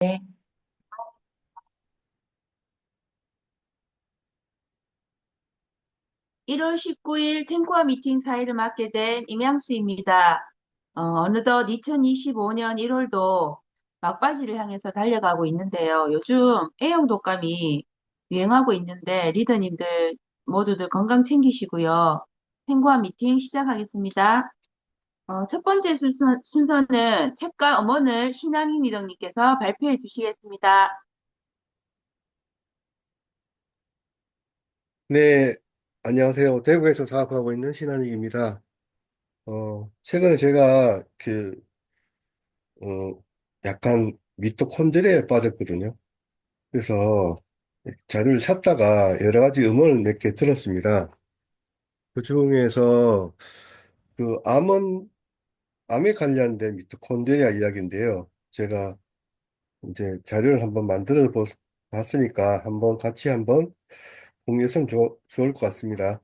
네. 1월 19일 탱고와 미팅 사회를 맡게 된 임양수입니다. 어느덧 2025년 1월도 막바지를 향해서 달려가고 있는데요. 요즘 A형 독감이 유행하고 있는데 리더님들 모두들 건강 챙기시고요. 탱고와 미팅 시작하겠습니다. 첫 번째 순서는 책가 엄원을 신한희 리더님께서 발표해 주시겠습니다. 네, 안녕하세요. 대구에서 사업하고 있는 신한익입니다. 최근에 제가 어, 약간 미토콘드리아에 빠졌거든요. 그래서 자료를 찾다가 여러 가지 음원을 몇 개 들었습니다. 그 중에서 암에 관련된 미토콘드리아 이야기인데요. 제가 이제 자료를 한번 봤으니까 한번 공유했으면 좋을 것 같습니다.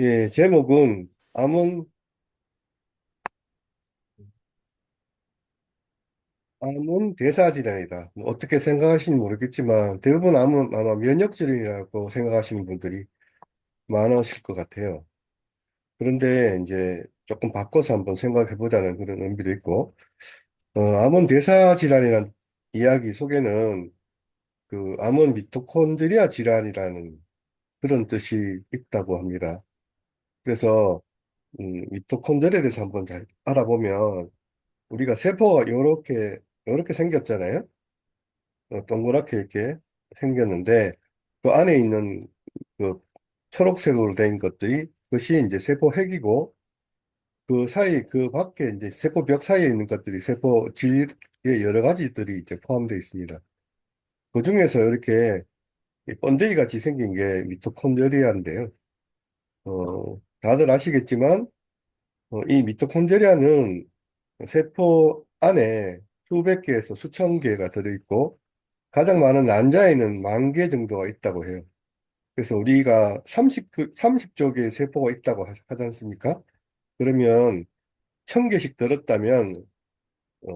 예, 제목은 암은 대사질환이다. 뭐 어떻게 생각하시는지 모르겠지만 대부분 암은 아마 면역질환이라고 생각하시는 분들이 많으실 것 같아요. 그런데 이제 조금 바꿔서 한번 생각해 보자는 그런 의미도 있고, 암은 대사질환이라는 이야기 속에는 암은 미토콘드리아 질환이라는 그런 뜻이 있다고 합니다. 그래서 미토콘드리아에 대해서 한번 잘 알아보면 우리가 세포가 요렇게 생겼잖아요. 동그랗게 이렇게 생겼는데 그 안에 있는 그 초록색으로 된 것들이 그것이 이제 세포 핵이고 그 밖에 이제 세포 벽 사이에 있는 것들이 세포 질의 여러 가지들이 이제 포함되어 있습니다. 그 중에서 이렇게 이 번데기 같이 생긴 게 미토콘드리아인데요. 다들 아시겠지만 이 미토콘드리아는 세포 안에 수백 개에서 수천 개가 들어있고 가장 많은 난자에는 10,000개 정도가 있다고 해요. 그래서 우리가 30조 개의 세포가 있다고 하지 않습니까? 그러면 1,000개씩 들었다면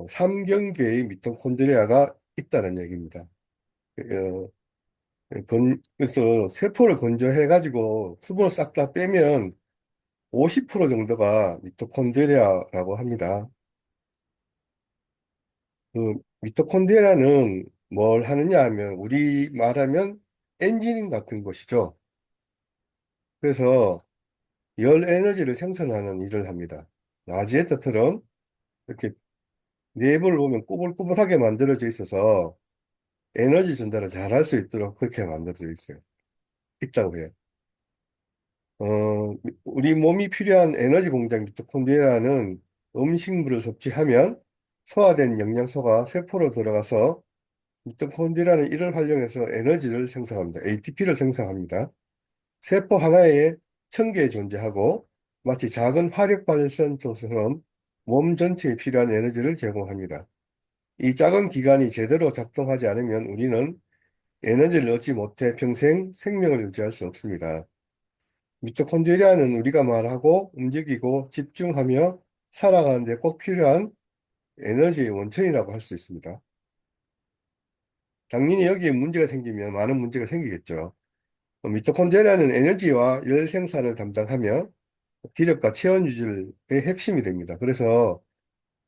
3,000개의 미토콘드리아가 있다는 얘기입니다. 어, 그래서 세포를 건조해가지고 수분을 싹 다 빼면 50% 정도가 미토콘드리아라고 합니다. 미토콘드리아는 뭘 하느냐 하면 우리 말하면 엔진 같은 것이죠. 그래서 열 에너지를 생산하는 일을 합니다. 라지에터처럼 이렇게 내부를 보면 꼬불꼬불하게 만들어져 있어서 에너지 전달을 잘 할 수 있도록 그렇게 만들어져 있다고 해요. 우리 몸이 필요한 에너지 공장 미토콘드리아는 음식물을 섭취하면 소화된 영양소가 세포로 들어가서 미토콘드리아는 이를 활용해서 에너지를 생성합니다. ATP를 생성합니다. 세포 하나에 1,000개 존재하고 마치 작은 화력 발전소처럼 몸 전체에 필요한 에너지를 제공합니다. 이 작은 기관이 제대로 작동하지 않으면 우리는 에너지를 얻지 못해 평생 생명을 유지할 수 없습니다. 미토콘드리아는 우리가 말하고 움직이고 집중하며 살아가는 데 꼭 필요한 에너지의 원천이라고 할 수 있습니다. 당연히 여기에 문제가 생기면 많은 문제가 생기겠죠. 미토콘드리아는 에너지와 열 생산을 담당하며 기력과 체온 유지의 핵심이 됩니다. 그래서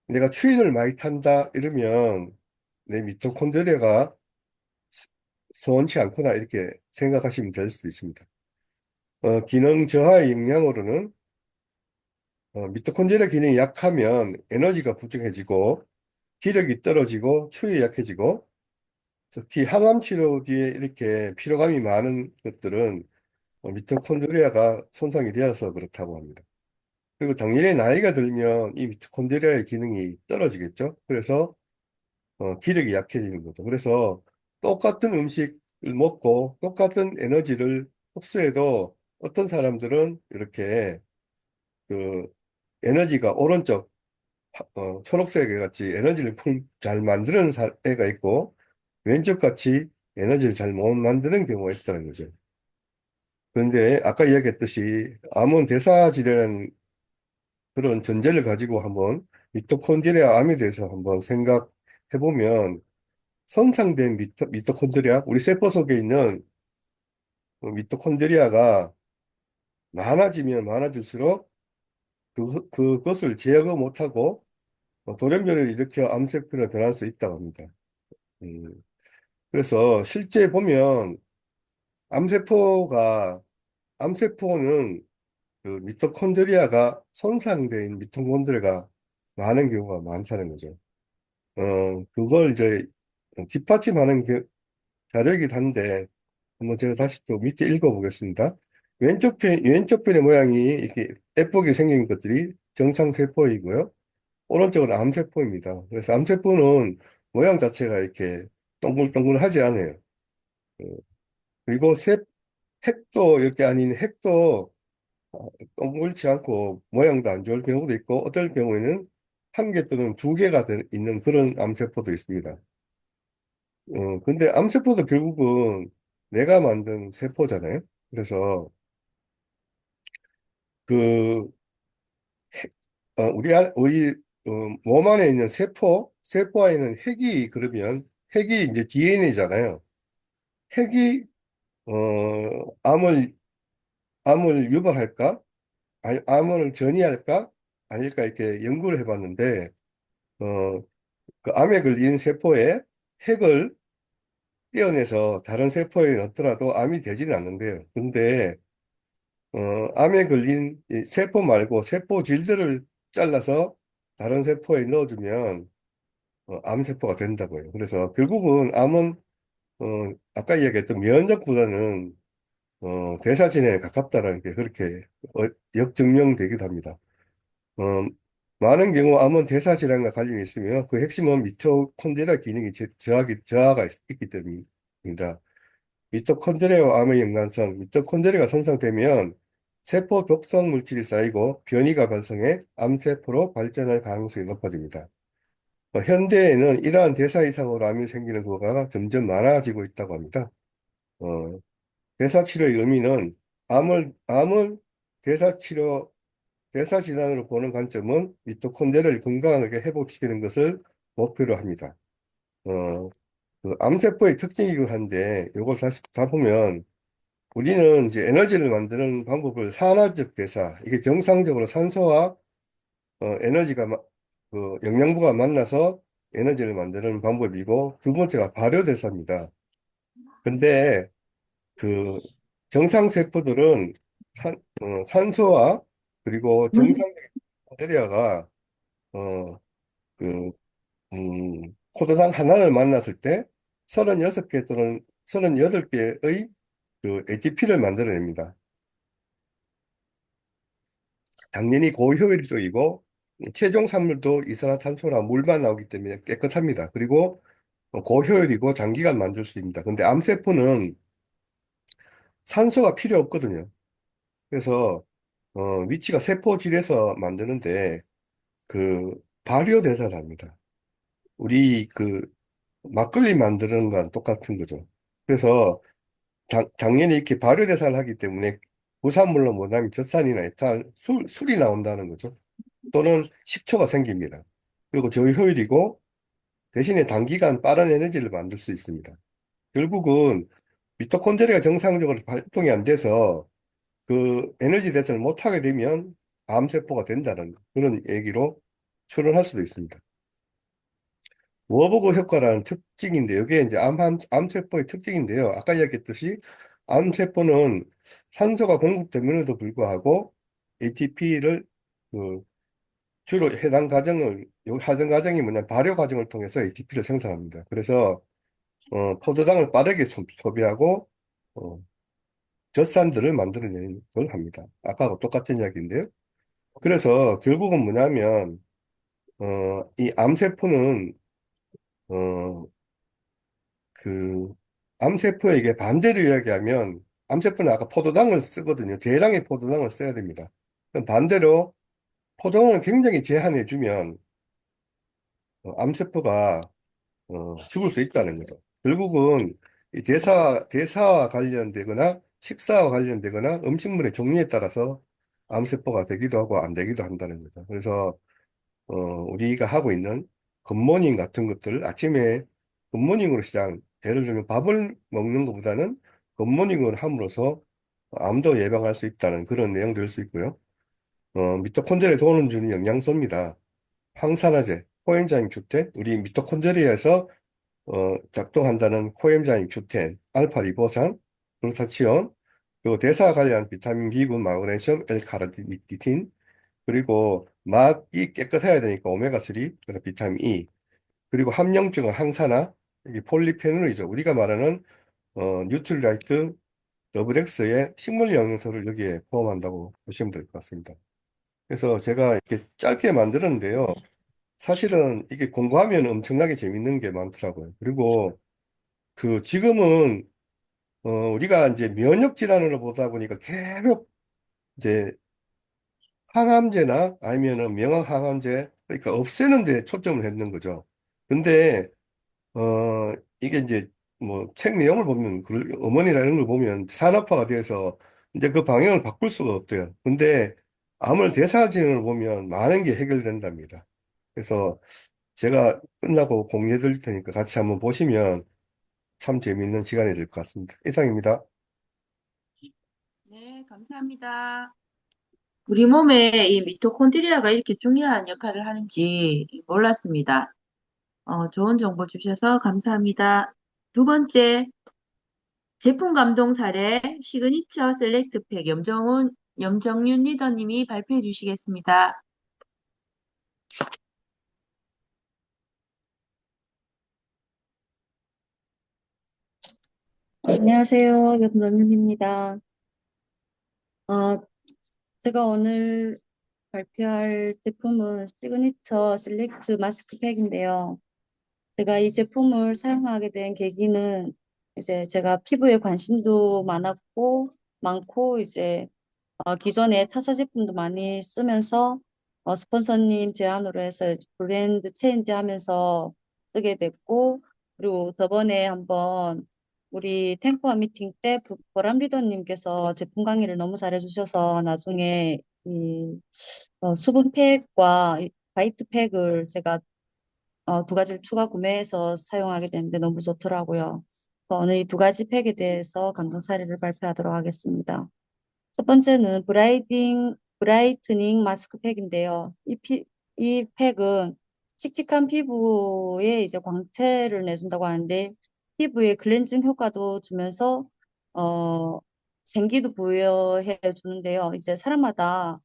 내가 추위를 많이 탄다 이러면 내 미토콘드리아가 스- 원치 않구나 이렇게 생각하시면 될 수도 있습니다. 기능 저하의 영향으로는 미토콘드리아 기능이 약하면 에너지가 부족해지고 기력이 떨어지고 추위에 약해지고 특히 항암 치료 뒤에 이렇게 피로감이 많은 것들은 미토콘드리아가 손상이 되어서 그렇다고 합니다. 그리고 당연히 나이가 들면 이 미토콘드리아의 기능이 떨어지겠죠. 그래서 기력이 약해지는 거죠. 그래서 똑같은 음식을 먹고 똑같은 에너지를 흡수해도 어떤 사람들은 이렇게 그 에너지가 오른쪽 초록색 애 같이 에너지를 잘 만드는 애가 있고 왼쪽 같이 에너지를 잘 못 만드는 경우가 있다는 거죠. 그런데 아까 이야기했듯이 암은 대사질이라는 그런 전제를 가지고 한번 미토콘드리아 암에 대해서 한번 생각해 보면 손상된 미토콘드리아, 우리 세포 속에 있는 그 미토콘드리아가 많아지면 많아질수록 그것을 제어가 못하고 돌연변이를 일으켜 암세포로 변할 수 있다고 합니다. 음, 그래서 실제 보면 암세포가 암세포는 그 미토콘드리아가 손상된 미토콘드리아가 많은 경우가 많다는 거죠. 그걸 이제 뒷받침하는 자료이기도 한데 한번 제가 다시 또 밑에 읽어보겠습니다. 왼쪽 편의 모양이 이렇게 예쁘게 생긴 것들이 정상세포이고요. 오른쪽은 암세포입니다. 그래서 암세포는 모양 자체가 이렇게 동글동글하지 않아요. 어, 그리고 핵도 이렇게 아닌 핵도 동글지 않고 모양도 안 좋을 경우도 있고 어떨 경우에는 한 개 또는 두 개가 있는 그런 암세포도 있습니다. 근데 암세포도 결국은 내가 만든 세포잖아요. 그래서 그 우리 몸 안에 있는 세포 안에는 핵이 그러면 핵이 이제 DNA잖아요. 핵이 어, 암을 암을 유발할까? 아니, 암을 전이할까? 아닐까 이렇게 연구를 해봤는데 어, 그 암에 걸린 세포에 핵을 떼어내서 다른 세포에 넣더라도 암이 되지는 않는데요. 근데 암에 걸린 이 세포 말고 세포 질들을 잘라서 다른 세포에 넣어주면 암세포가 된다고요. 그래서 결국은 암은 아까 이야기했던 면역보다는 대사진에 가깝다라는 게 그렇게 역증명되기도 합니다. 어, 많은 경우 암은 대사질환과 관련이 있으며 그 핵심은 미토콘드리아 기능이 저하가 있기 때문입니다. 미토콘드리아와 암의 연관성, 미토콘드리아가 손상되면 세포 독성 물질이 쌓이고 변이가 발생해 암세포로 발전할 가능성이 높아집니다. 현대에는 이러한 대사 이상으로 암이 생기는 경우가 점점 많아지고 있다고 합니다. 어, 대사치료의 의미는 암을 대사치료, 대사진단으로 보는 관점은 미토콘드리아를 건강하게 회복시키는 것을 목표로 합니다. 어, 그 암세포의 특징이긴 한데, 이걸 사실 다 보면 우리는 이제 에너지를 만드는 방법을 산화적 대사, 이게 정상적으로 산소와 에너지가, 그 영양분가 만나서 에너지를 만드는 방법이고, 두 번째가 발효대사입니다. 근데 그 정상 세포들은 산소와 그리고 정상 박테리아가 어, 그, 포도당 하나를 만났을 때 36개 또는 38개의 그 ATP를 만들어냅니다. 당연히 고효율적이고 최종 산물도 이산화탄소나 물만 나오기 때문에 깨끗합니다. 그리고 고효율이고 장기간 만들 수 있습니다. 근데 암세포는 산소가 필요 없거든요. 그래서 위치가 세포질에서 만드는데 그 발효대사를 합니다. 우리 그 막걸리 만드는 거랑 똑같은 거죠. 그래서 당연히 이렇게 발효대사를 하기 때문에 부산물로 못하면 젖산이나 에탄, 술이 나온다는 거죠. 또는 식초가 생깁니다. 그리고 저효율이고 대신에 단기간 빠른 에너지를 만들 수 있습니다. 결국은 미토콘드리아가 정상적으로 활동이 안 돼서 그 에너지 대사를 못하게 되면 암세포가 된다는 그런 얘기로 추론할 수도 있습니다. 워버그 효과라는 특징인데, 이게 이제 암세포의 특징인데요. 아까 이야기했듯이 암세포는 산소가 공급됨에도 불구하고 ATP를 주로 해당 과정이 뭐냐, 발효 과정을 통해서 ATP를 생산합니다. 그래서, 포도당을 빠르게 소비하고, 어, 젖산들을 만들어내는 걸 합니다. 아까하고 똑같은 이야기인데요. 그래서 결국은 뭐냐면, 이 암세포는, 어, 그 암세포에게 반대로 이야기하면 암세포는 아까 포도당을 쓰거든요. 대량의 포도당을 써야 됩니다. 그럼 반대로 포도당을 굉장히 제한해주면 암세포가 죽을 수 있다는 거죠. 결국은 이 대사와 관련되거나 식사와 관련되거나 음식물의 종류에 따라서 암세포가 되기도 하고 안 되기도 한다는 거죠. 그래서 우리가 하고 있는 굿모닝 같은 것들 아침에 굿모닝으로 시작, 예를 들면 밥을 먹는 것보다는 굿모닝을 함으로써 암도 예방할 수 있다는 그런 내용도 일 수 있고요. 미토콘드리아에 도움을 주는 영양소입니다. 항산화제, 코엔자임 Q10, 우리 미토콘드리아에서 작동한다는 코엔자임 Q10, 알파 리보산, 글루타치온, 그리고 대사와 관련 비타민 B군, 마그네슘, L카르니틴, 그리고 막이 깨끗해야 되니까 오메가3, 그래서 비타민 E, 그리고 함령증은 항산화, 이게 폴리페놀이죠. 우리가 말하는 뉴트리라이트 더블엑스의 식물 영양소를 여기에 포함한다고 보시면 될 것 같습니다. 그래서 제가 이렇게 짧게 만들었는데요. 사실은 이게 공부하면 엄청나게 재밌는 게 많더라고요. 그리고 그 지금은 우리가 이제 면역 질환을 보다 보니까 계속 이제 항암제나 아니면은 명확 항암제, 그러니까 없애는 데 초점을 했는 거죠. 근데 이게 이제 뭐 책 내용을 보면 어머니나 이런 걸 보면 산업화가 돼서 이제 그 방향을 바꿀 수가 없대요. 근데 암을 대사진을 보면 많은 게 해결된답니다. 그래서 제가 끝나고 공유해 드릴 테니까 같이 한번 보시면 참 재미있는 시간이 될 것 같습니다. 이상입니다. 네, 감사합니다. 우리 몸에 이 미토콘드리아가 이렇게 중요한 역할을 하는지 몰랐습니다. 좋은 정보 주셔서 감사합니다. 두 번째, 제품 감동 사례 시그니처 셀렉트 팩 염정윤 리더님이 발표해 주시겠습니다. 안녕하세요. 연정윤입니다. 아, 제가 오늘 발표할 제품은 시그니처 실렉트 마스크팩인데요. 제가 이 제품을 사용하게 된 계기는 이제 제가 피부에 관심도 많고 이제 기존에 타사 제품도 많이 쓰면서 스폰서님 제안으로 해서 브랜드 체인지 하면서 쓰게 됐고, 그리고 저번에 한번 우리 탱커와 미팅 때 보람 리더님께서 제품 강의를 너무 잘해주셔서 나중에 이 수분팩과 이 화이트 팩을 제가 두 가지를 추가 구매해서 사용하게 됐는데 너무 좋더라고요. 오늘 이 두 가지 팩에 대해서 감정 사례를 발표하도록 하겠습니다. 첫 번째는 브라이트닝 마스크팩인데요. 이 팩은 칙칙한 피부에 이제 광채를 내준다고 하는데 피부에 클렌징 효과도 주면서 어, 생기도 부여해 주는데요. 이제 사람마다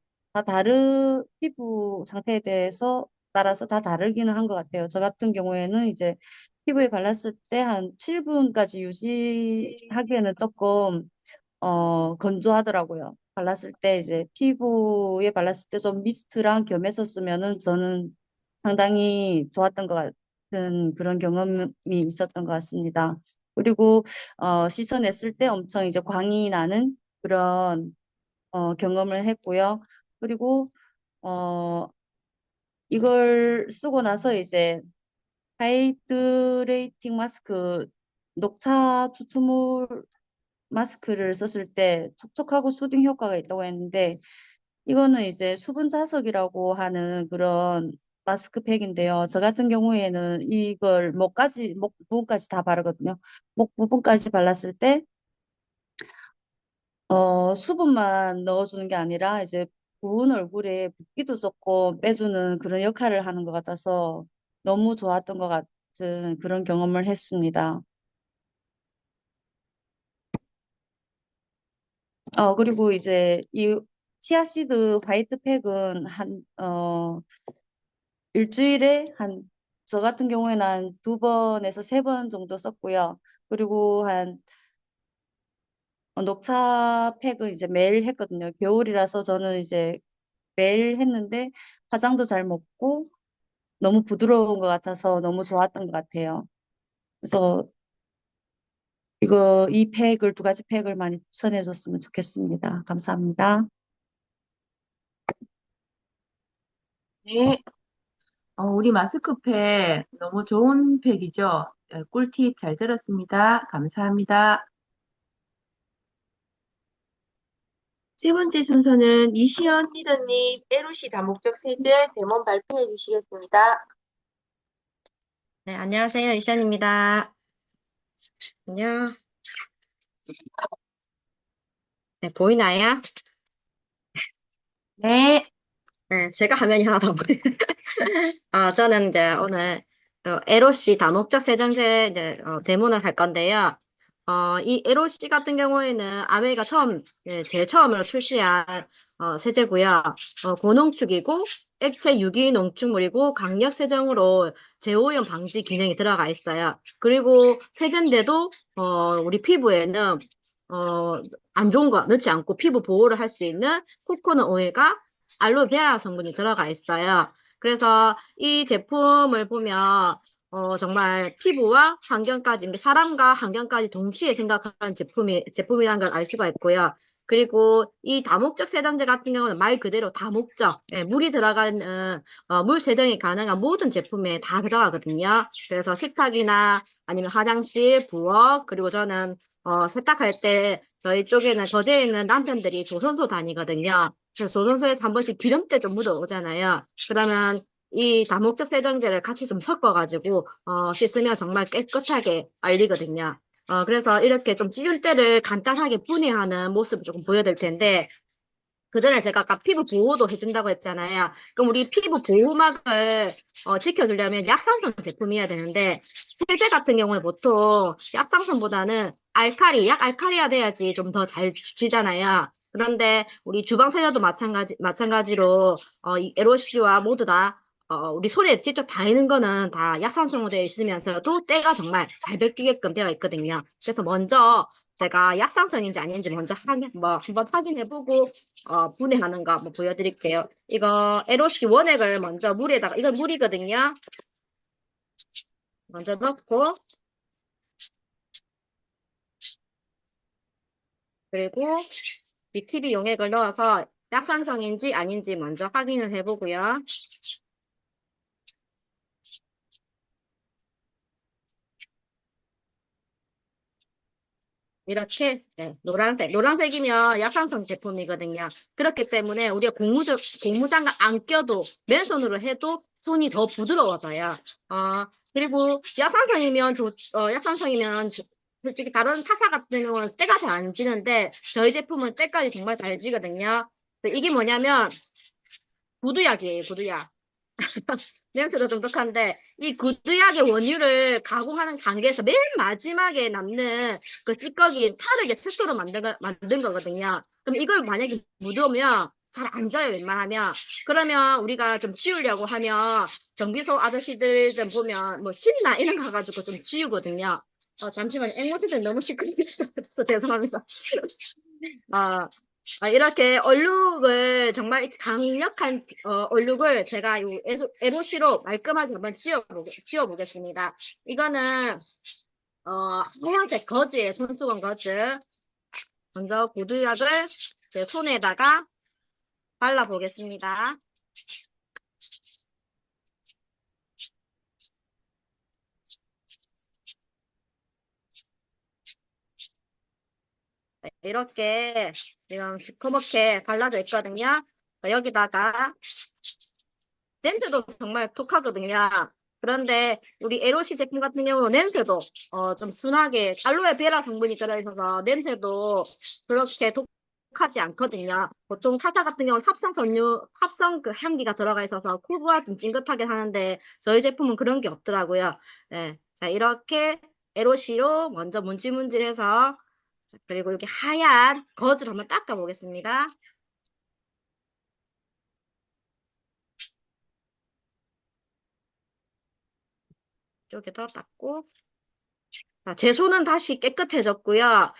피부 상태에 대해서 따라서 다 다르기는 한 것 같아요. 저 같은 경우에는 이제 피부에 발랐을 때 한 7분까지 유지하기에는 조금 건조하더라고요. 발랐을 때 이제 피부에 발랐을 때 좀 미스트랑 겸해서 쓰면은 저는 상당히 좋았던 것 같은 그런 경험이 있었던 것 같습니다. 그리고 씻어냈을 때 엄청 이제 광이 나는 그런 경험을 했고요. 그리고 어, 이걸 쓰고 나서 이제 하이드레이팅 마스크 녹차 추출물 마스크를 썼을 때 촉촉하고 수딩 효과가 있다고 했는데 이거는 이제 수분 자석이라고 하는 그런 마스크팩인데요. 저 같은 경우에는 이걸 목 부분까지 다 바르거든요. 목 부분까지 발랐을 때 수분만 넣어주는 게 아니라 이제 부은 얼굴에 붓기도 조금 빼주는 그런 역할을 하는 것 같아서 너무 좋았던 것 같은 그런 경험을 했습니다. 그리고 이제 이 치아시드 화이트팩은 일주일에 저 같은 경우에는 한 두 번에서 세 번 정도 썼고요. 그리고 녹차 팩은 이제 매일 했거든요. 겨울이라서 저는 이제 매일 했는데 화장도 잘 먹고 너무 부드러운 것 같아서 너무 좋았던 것 같아요. 그래서 이 팩을 두 가지 팩을 많이 추천해 줬으면 좋겠습니다. 감사합니다. 네, 우리 마스크팩 너무 좋은 팩이죠. 꿀팁 잘 들었습니다. 감사합니다. 세 번째 순서는 이시연 리더님 LOC 다목적 세제 대본 발표해 주시겠습니다. 네, 안녕하세요. 이시연입니다. 안녕. 네, 보이나요? 네. 네, 제가 화면이 하나 더 보여요. 저는 이제 오늘 LOC 다목적 세정제 이제 데모를 할 건데요. 이 LOC 같은 경우에는 아웨이가 제일 처음으로 출시한 세제고요. 고농축이고 액체 유기농축물이고 강력 세정으로 제오염 방지 기능이 들어가 있어요. 그리고 세제인데도 우리 피부에는 안 좋은 거 넣지 않고 피부 보호를 할 수 있는 코코넛 오일과 알로에베라 성분이 들어가 있어요. 그래서 이 제품을 보면 정말 피부와 환경까지, 사람과 환경까지 동시에 생각하는 제품이라는 걸 알 수가 있고요. 그리고 이 다목적 세정제 같은 경우는 말 그대로 다목적, 예, 물이 들어가는, 물 세정이 가능한 모든 제품에 다 들어가거든요. 그래서 식탁이나 아니면 화장실, 부엌, 그리고 저는, 세탁할 때 저희 쪽에는 거제에 있는 남편들이 조선소 다니거든요. 그래서 조선소에서 한 번씩 기름때 좀 묻어오잖아요. 그러면 이 다목적 세정제를 같이 좀 섞어가지고 씻으면 정말 깨끗하게 알리거든요. 그래서 이렇게 좀 찌을 때를 간단하게 분해하는 모습을 조금 보여드릴 텐데 그 전에 제가 아까 피부 보호도 해준다고 했잖아요. 그럼 우리 피부 보호막을 지켜주려면 약산성 제품이어야 되는데 세제 같은 경우는 보통 약산성보다는 알카리야 돼야지 좀 더 잘 지잖아요. 그런데 우리 주방 세제도 마찬가지로 이 에로시와 모두 다 우리 손에 직접 닿는 거는 다 약산성으로 되어 있으면서도 때가 정말 잘 벗기게끔 되어 있거든요. 그래서 먼저 제가 약산성인지 아닌지 먼저 한번 확인해보고 분해하는 거 한번 보여드릴게요. 이거 LOC 원액을 먼저 물에다가, 이건 물이거든요. 먼저 넣고, 그리고 BTB 용액을 넣어서 약산성인지 아닌지 먼저 확인을 해보고요. 이렇게, 네, 노란색이면 약산성 제품이거든요. 그렇기 때문에 우리가 고무장갑 안 껴도 맨손으로 해도 손이 더 부드러워져요. 그리고 약산성이면 솔직히 다른 타사 같은 경우는 때가 잘 안 지는데 저희 제품은 때까지 정말 잘 지거든요. 그래서 이게 뭐냐면 구두약이에요, 구두약. 냄새도 독특한데 이 구두약의 원유를 가공하는 단계에서 맨 마지막에 남는 그 찌꺼기 타르게 색소로 만든 거거든요. 그럼 이걸 만약에 묻으면 잘 안 져요, 웬만하면. 그러면 우리가 좀 지우려고 하면 정비소 아저씨들 좀 보면 뭐 신나 이런 거 가지고 좀 지우거든요. 잠시만요. 앵무새들 너무 시끄럽게 해서 죄송합니다. 어, 이렇게 얼룩을 정말 강력한 얼룩을 제가 요 에로시로 말끔하게 한번 지워보겠습니다. 이거는 하얀색 거즈예요. 손수건 거즈. 먼저 구두약을 제 손에다가 발라보겠습니다. 네, 이렇게 지금 시커멓게 발라져 있거든요. 여기다가 냄새도 정말 톡하거든요. 그런데 우리 에로시 제품 같은 경우는 냄새도 좀 순하게 알로에베라 성분이 들어있어서 냄새도 그렇게 독하지 않거든요. 보통 타사 같은 경우는 합성 그 향기가 들어가 있어서 코가 좀 찡긋하게 하는데 저희 제품은 그런 게 없더라고요. 네. 자, 이렇게 에로시로 먼저 문질문질해서 그리고 여기 하얀 거즈를 한번 닦아 보겠습니다. 이쪽에 더 닦고 자, 제 손은 다시 깨끗해졌고요.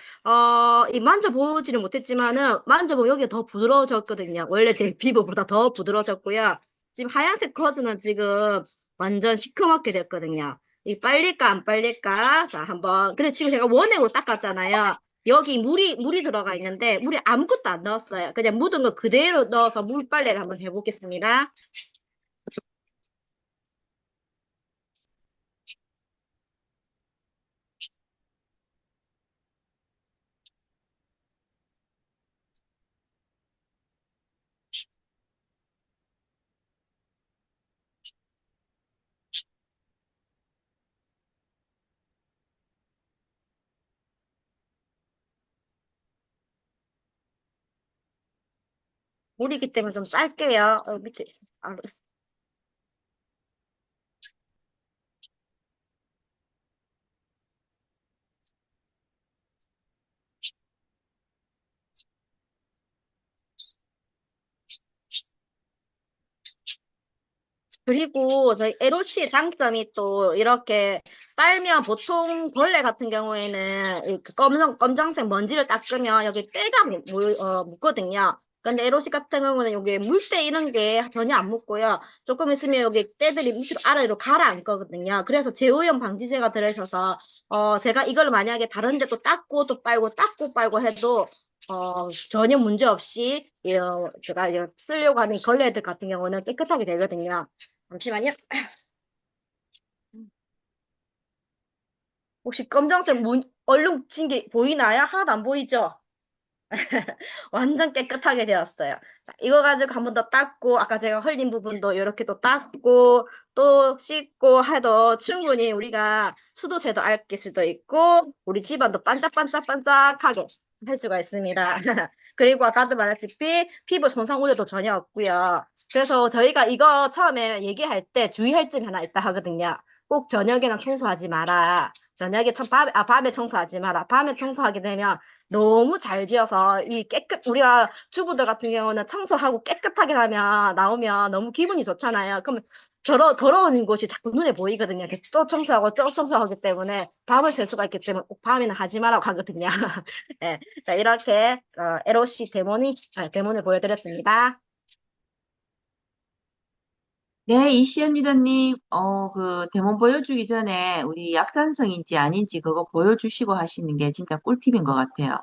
이 만져보지는 못했지만은, 만져보면 여기가 더 부드러워졌거든요. 원래 제 피부보다 더 부드러워졌고요. 지금 하얀색 커즈는 지금 완전 시커멓게 됐거든요. 이 빨릴까, 안 빨릴까? 자, 한번. 근데 지금 제가 원액으로 닦았잖아요. 여기 물이 들어가 있는데, 물에 아무것도 안 넣었어요. 그냥 묻은 거 그대로 넣어서 물빨래를 한번 해보겠습니다. 물이기 때문에 좀 쌀게요. 밑에. 아, 그리고 저희 LOC의 장점이 또 이렇게 빨면 보통 벌레 같은 경우에는 이렇게 검정색 먼지를 닦으면 여기 때가 묻거든요. 근데 LOC 같은 경우는 여기 물때 이런 게 전혀 안 묻고요. 조금 있으면 여기 때들이 밑으로 아래로 가라앉거든요. 그래서 제오염 방지제가 들어있어서 제가 이걸 만약에 다른 데 또 닦고 또 빨고 닦고 빨고 해도 전혀 문제 없이 제가 이제 쓰려고 하는 걸레들 같은 경우는 깨끗하게 되거든요. 잠시만요. 혹시 검정색 얼룩 진 게 보이나요? 하나도 안 보이죠? 완전 깨끗하게 되었어요. 자, 이거 가지고 한 번 더 닦고, 아까 제가 흘린 부분도 이렇게 또 닦고, 또 씻고 해도 충분히 우리가 수도새도 앓을 수도 있고, 우리 집안도 반짝반짝반짝하게 할 수가 있습니다. 그리고 아까도 말했다시피 피부 손상 우려도 전혀 없고요. 그래서 저희가 이거 처음에 얘기할 때 주의할 점이 하나 있다 하거든요. 꼭 저녁에는 청소하지 마라. 밤에 청소하지 마라. 밤에 청소하게 되면 너무 잘 지어서 우리가 주부들 같은 경우는 청소하고 깨끗하게 나오면 너무 기분이 좋잖아요. 그럼 더러운 곳이 자꾸 눈에 보이거든요. 그래서 또 청소하고 또 청소하기 때문에 밤을 샐 수가 있기 때문에 꼭 밤에는 하지 말라고 하거든요. 네. 자, 이렇게, LOC 데모를 보여드렸습니다. 네, 이시연 리더님, 그 데몬 보여주기 전에 우리 약산성인지 아닌지 그거 보여주시고 하시는 게 진짜 꿀팁인 것 같아요.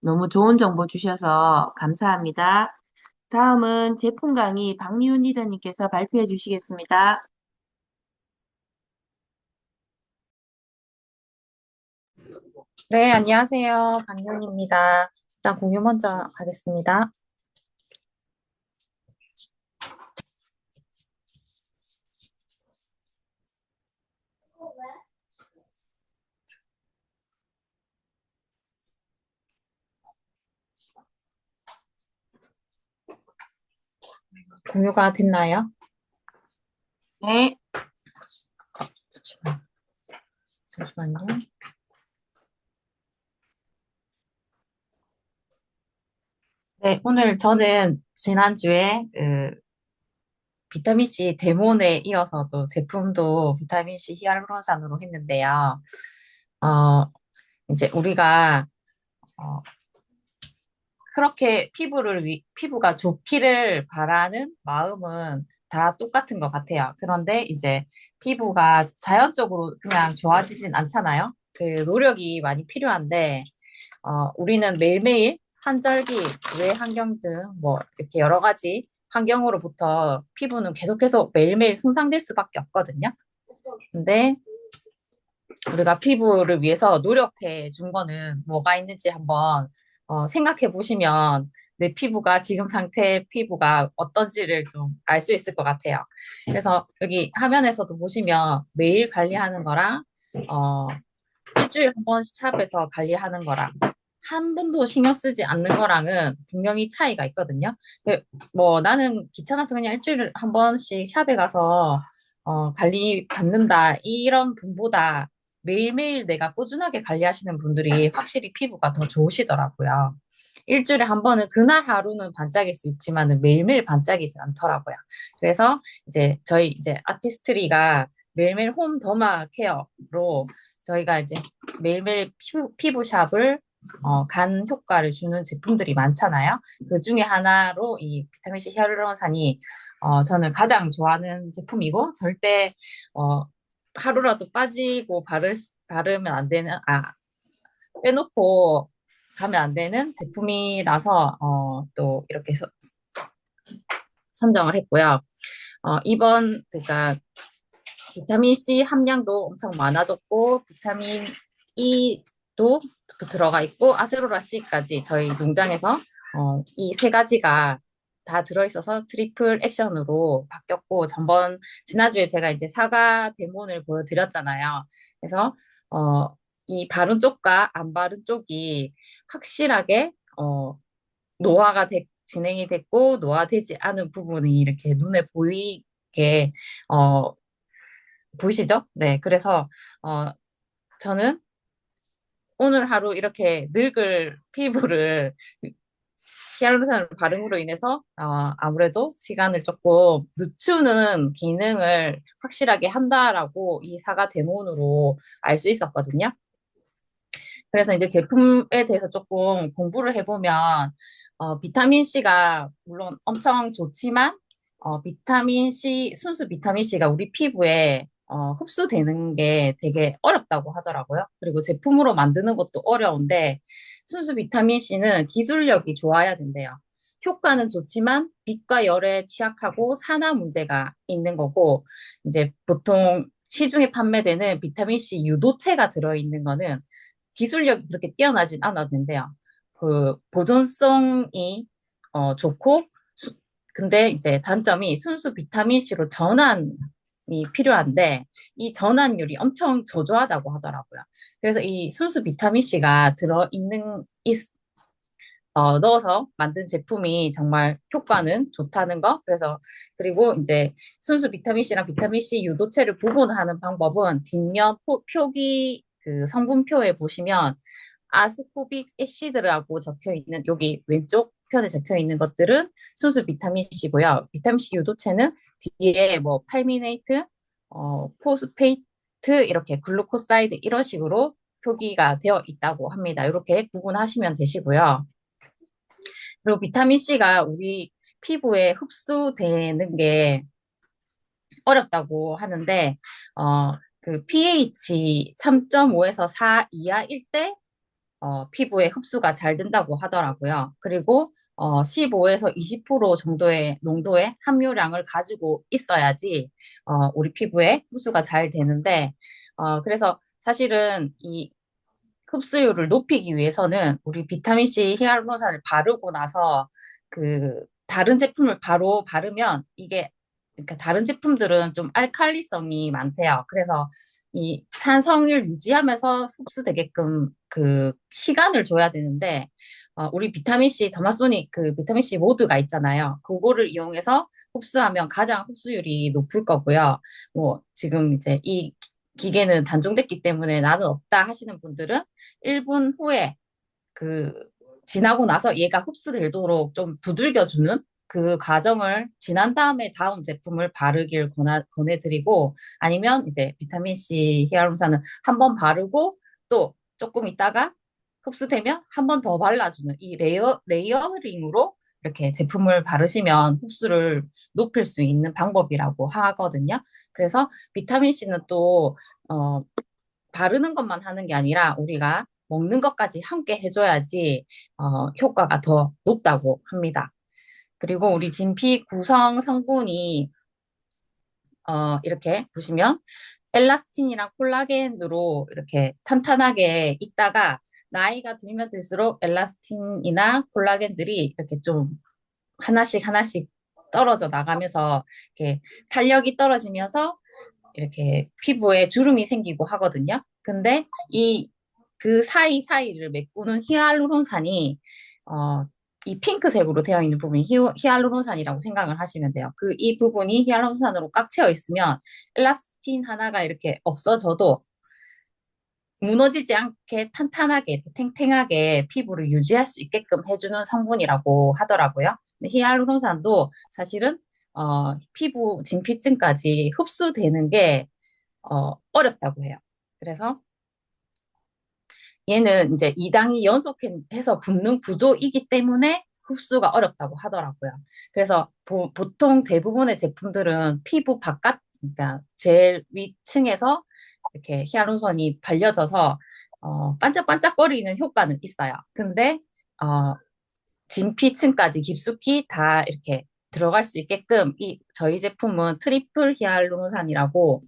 너무 좋은 정보 주셔서 감사합니다. 다음은 제품 강의 박리훈 리더님께서 발표해 주시겠습니다. 네, 안녕하세요. 박윤입니다. 일단 공유 먼저 하겠습니다. 공유가 됐나요? 네, 잠시만요. 네, 오늘 저는 지난주에 비타민C 데몬에 이어서 또 제품도 비타민C 히알루론산으로 했는데요. 어, 이제 우리가 어, 그렇게 피부가 좋기를 바라는 마음은 다 똑같은 것 같아요. 그런데 이제 피부가 자연적으로 그냥 좋아지진 않잖아요. 그 노력이 많이 필요한데, 우리는 매일매일 환절기, 외 환경 등 뭐 이렇게 여러 가지 환경으로부터 피부는 계속해서 매일매일 손상될 수밖에 없거든요. 근데 우리가 피부를 위해서 노력해 준 거는 뭐가 있는지 한번 생각해 보시면 내 피부가 지금 상태의 피부가 어떤지를 좀 알 수 있을 것 같아요. 그래서 여기 화면에서도 보시면 매일 관리하는 거랑 어, 일주일에 한 번씩 샵에서 관리하는 거랑 한 번도 신경 쓰지 않는 거랑은 분명히 차이가 있거든요. 뭐 나는 귀찮아서 그냥 일주일에 한 번씩 샵에 가서 관리 받는다 이런 분보다 매일매일 내가 꾸준하게 관리하시는 분들이 확실히 피부가 더 좋으시더라고요. 일주일에 한 번은 그날 하루는 반짝일 수 있지만은 매일매일 반짝이진 않더라고요. 그래서 저희 아티스트리가 매일매일 홈 더마 케어로 저희가 이제 매일매일 피부샵을 간 효과를 주는 제품들이 많잖아요. 그 중에 하나로 이 비타민C 히알루론산이 저는 가장 좋아하는 제품이고 절대 하루라도 빠지고 바르면 안 되는 빼놓고 가면 안 되는 제품이라서 또 이렇게 선정을 했고요. 그러니까 비타민 C 함량도 엄청 많아졌고 비타민 E도 들어가 있고 아세로라C까지 저희 농장에서 이 세 가지가 다 들어있어서 트리플 액션으로 바뀌었고 지난주에 제가 이제 사과 데몬을 보여드렸잖아요. 그래서 이 바른 쪽과 안 바른 쪽이 확실하게 노화가 진행이 됐고 노화되지 않은 부분이 이렇게 눈에 보이게 어, 보이시죠? 네, 그래서 어, 저는 오늘 하루 이렇게 늙을 피부를 히알루론산을 바름으로 인해서 아무래도 시간을 조금 늦추는 기능을 확실하게 한다라고 이 사과 데몬으로 알 수 있었거든요. 그래서 이제 제품에 대해서 조금 공부를 해보면 비타민 C가 물론 엄청 좋지만 비타민 C, 순수 비타민 C가 우리 피부에 흡수되는 게 되게 어렵다고 하더라고요. 그리고 제품으로 만드는 것도 어려운데 순수 비타민 C는 기술력이 좋아야 된대요. 효과는 좋지만 빛과 열에 취약하고 산화 문제가 있는 거고 이제 보통 시중에 판매되는 비타민 C 유도체가 들어있는 거는 기술력이 그렇게 뛰어나진 않았는데요. 그 보존성이 좋고 근데 이제 단점이 순수 비타민 C로 전환이 필요한데 이 전환율이 엄청 저조하다고 하더라고요. 그래서 이 순수 비타민 C가 넣어서 만든 제품이 정말 효과는 좋다는 거. 그래서 그리고 이제 순수 비타민 C랑 비타민 C 유도체를 구분하는 방법은 뒷면 표기 그 성분표에 보시면 아스코빅 애시드라고 적혀 있는 여기 왼쪽 편에 적혀 있는 것들은 순수 비타민 C고요. 비타민 C 유도체는 뒤에 뭐 팔미네이트, 포스페이트 이렇게 글루코사이드 이런 식으로 표기가 되어 있다고 합니다. 이렇게 구분하시면 되시고요. 그리고 비타민 C가 우리 피부에 흡수되는 게 어렵다고 하는데, 그 pH 3.5에서 4 이하일 때, 피부에 흡수가 잘 된다고 하더라고요. 그리고, 15에서 20% 정도의 농도의 함유량을 가지고 있어야지, 우리 피부에 흡수가 잘 되는데, 그래서 사실은 이 흡수율을 높이기 위해서는 우리 비타민C 히알루론산을 바르고 나서 그 다른 제품을 바로 바르면 이게 그러니까 다른 제품들은 좀 알칼리성이 많대요. 그래서 이 산성을 유지하면서 흡수되게끔 그 시간을 줘야 되는데 우리 비타민C 더마소닉 그 비타민C 모드가 있잖아요. 그거를 이용해서 흡수하면 가장 흡수율이 높을 거고요. 뭐 지금 이제 이 기계는 단종됐기 때문에 나는 없다 하시는 분들은 1분 후에 그 지나고 나서 얘가 흡수되도록 좀 두들겨주는 그 과정을 지난 다음에 다음 제품을 바르길 권해드리고 아니면 이제 비타민C 히알루론산은 한 번 바르고 또 조금 있다가 흡수되면 한 번 더 발라주는 이 레이어링으로 이렇게 제품을 바르시면 흡수를 높일 수 있는 방법이라고 하거든요. 그래서 비타민C는 또 바르는 것만 하는 게 아니라 우리가 먹는 것까지 함께 해줘야지 효과가 더 높다고 합니다. 그리고 우리 진피 구성 성분이 이렇게 보시면 엘라스틴이랑 콜라겐으로 이렇게 탄탄하게 있다가 나이가 들면 들수록 엘라스틴이나 콜라겐들이 이렇게 좀 하나씩 하나씩 떨어져 나가면서 이렇게 탄력이 떨어지면서 이렇게 피부에 주름이 생기고 하거든요. 근데 그 사이사이를 메꾸는 히알루론산이 이 핑크색으로 되어 있는 부분이 히알루론산이라고 생각을 하시면 돼요. 이 부분이 히알루론산으로 꽉 채워 있으면 엘라스틴 하나가 이렇게 없어져도 무너지지 않게 탄탄하게 탱탱하게 피부를 유지할 수 있게끔 해주는 성분이라고 하더라고요. 근데 히알루론산도 사실은 피부 진피층까지 흡수되는 게 어렵다고 해요. 그래서 얘는 이제 2당이 연속해서 붙는 구조이기 때문에 흡수가 어렵다고 하더라고요. 그래서 보통 대부분의 제품들은 피부 바깥, 그러니까 제일 위층에서 이렇게 히알루론산이 발려져서 반짝반짝거리는 효과는 있어요. 근데 진피층까지 깊숙이 다 이렇게 들어갈 수 있게끔 저희 제품은 트리플 히알루론산이라고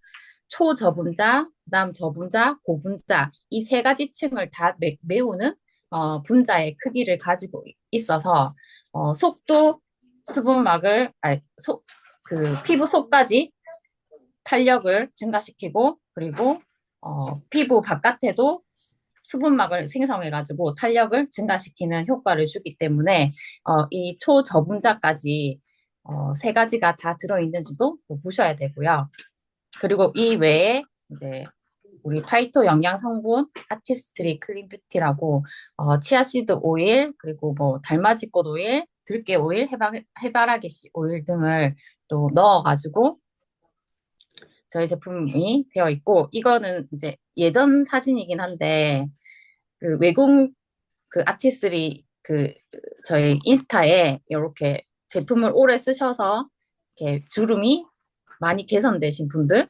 초저분자, 그다음 저분자, 고분자 이 세 가지 층을 다 메우는 분자의 크기를 가지고 있어서 속도 수분막을 그 피부 속까지 탄력을 증가시키고 그리고 피부 바깥에도 수분막을 생성해가지고 탄력을 증가시키는 효과를 주기 때문에 이 초저분자까지 세 가지가 다 들어있는지도 또 보셔야 되고요. 그리고 이 외에 이제 우리 파이토 영양 성분 아티스트리 클린 뷰티라고 치아씨드 오일 그리고 뭐 달맞이꽃 오일, 들깨 오일, 해바라기 씨 오일 등을 또 넣어가지고 저희 제품이 되어 있고 이거는 이제 예전 사진이긴 한데 그 외국 그 아티스트리 그 저희 인스타에 이렇게 제품을 오래 쓰셔서 이렇게 주름이 많이 개선되신 분들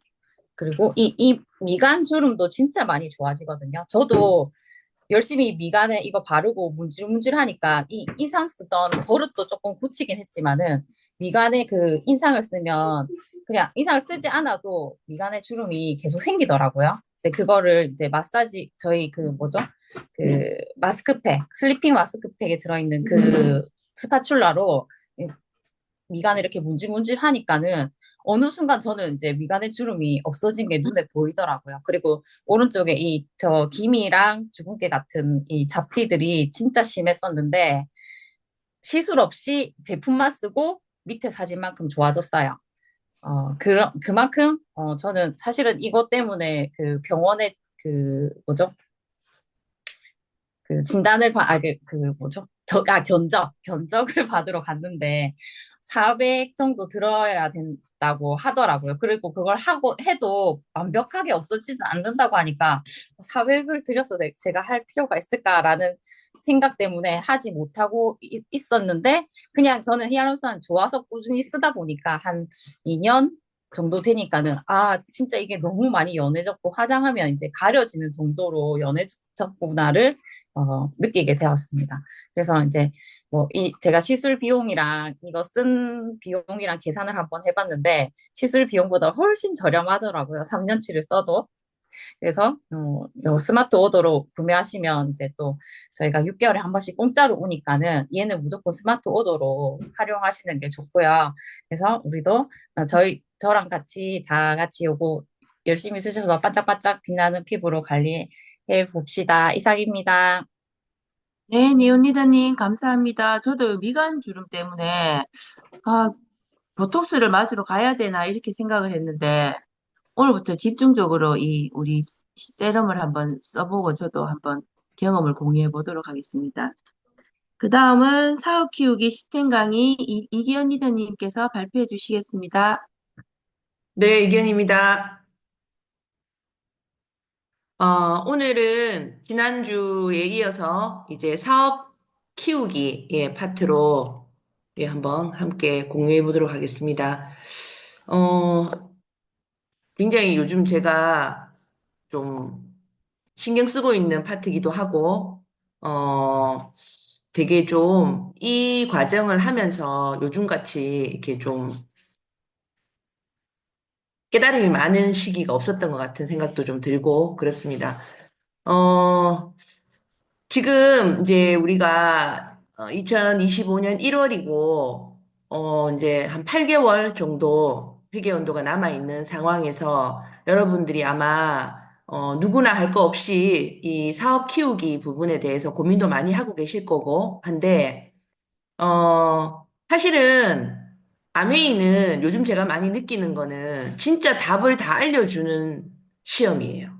그리고 이 미간 주름도 진짜 많이 좋아지거든요. 저도 열심히 미간에 이거 바르고 문질문질 하니까 이 인상 쓰던 버릇도 조금 고치긴 했지만은 미간에 그 인상을 쓰면 그냥 인상을 쓰지 않아도 미간에 주름이 계속 생기더라고요. 근데 그거를 이제 마사지 저희 그 뭐죠? 그 마스크팩, 슬리핑 마스크팩에 들어있는 그 스파츌라로 미간을 이렇게 문질문질 하니까는 어느 순간 저는 이제 미간의 주름이 없어진 게 눈에 보이더라고요. 그리고 오른쪽에 이 저 기미랑 주근깨 같은 이 잡티들이 진짜 심했었는데 시술 없이 제품만 쓰고 밑에 사진만큼 좋아졌어요. 그만큼 저는 사실은 이것 때문에 그 병원에 그 뭐죠? 그 진단을 그 뭐죠? 견적을 받으러 갔는데 400 정도 들어야 된다고 하더라고요. 그리고 그걸 하고 해도 완벽하게 없어지지 않는다고 하니까 400을 들여서 제가 할 필요가 있을까라는 생각 때문에 하지 못하고 있었는데 그냥 저는 히알루론산 좋아서 꾸준히 쓰다 보니까 한 2년 정도 되니까는 진짜 이게 너무 많이 연해졌고 화장하면 이제 가려지는 정도로 연해졌구나를 느끼게 되었습니다. 그래서 이제 뭐 제가 시술 비용이랑 이거 쓴 비용이랑 계산을 한번 해봤는데 시술 비용보다 훨씬 저렴하더라고요. 3년치를 써도. 그래서 요 스마트 오더로 구매하시면 이제 또 저희가 6개월에 한 번씩 공짜로 오니까는 얘는 무조건 스마트 오더로 활용하시는 게 좋고요. 그래서 우리도 저랑 같이 다 같이 요거 열심히 쓰셔서 반짝반짝 빛나는 피부로 관리해 봅시다. 이상입니다. 네, 니온니다님, 감사합니다. 저도 미간 주름 때문에, 아, 보톡스를 맞으러 가야 되나, 이렇게 생각을 했는데, 오늘부터 집중적으로 우리 세럼을 한번 써보고 저도 한번 경험을 공유해 보도록 하겠습니다. 그 다음은 사업 키우기 시스템 강의 이기현 리더님께서 발표해 주시겠습니다. 네, 이견입니다. 오늘은 지난주에 이어서 이제 사업 키우기 파트로 한번 함께 공유해 보도록 하겠습니다. 어, 굉장히 요즘 제가 좀 신경 쓰고 있는 파트이기도 하고, 되게 좀 이 과정을 하면서 요즘같이 이렇게 좀 깨달음이 많은 시기가 없었던 것 같은 생각도 좀 들고 그렇습니다. 어, 지금 이제 우리가 2025년 1월이고, 이제 한 8개월 정도 회계 연도가 남아있는 상황에서 여러분들이 아마, 누구나 할 거 없이 이 사업 키우기 부분에 대해서 고민도 많이 하고 계실 거고 한데, 사실은 아메이는 요즘 제가 많이 느끼는 거는 진짜 답을 다 알려주는 시험이에요.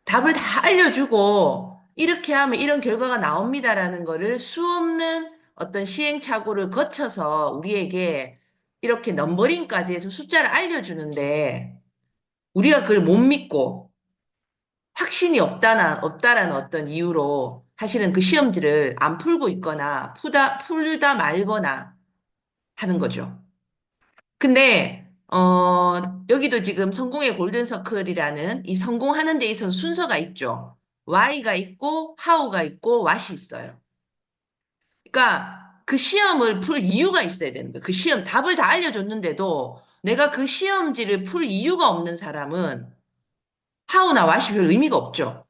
답을 다 알려주고 이렇게 하면 이런 결과가 나옵니다라는 거를 수없는 어떤 시행착오를 거쳐서 우리에게 이렇게 넘버링까지 해서 숫자를 알려주는데 우리가 그걸 못 믿고 확신이 없다라는 어떤 이유로 사실은 그 시험지를 안 풀고 있거나 풀다 말거나 하는 거죠. 근데 여기도 지금 성공의 골든 서클이라는 이 성공하는 데 있어서 순서가 있죠. Why가 있고 How가 있고 What이 있어요. 그러니까 그 시험을 풀 이유가 있어야 되는 거예요. 그 시험 답을 다 알려줬는데도 내가 그 시험지를 풀 이유가 없는 사람은 How나 What이 별 의미가 없죠.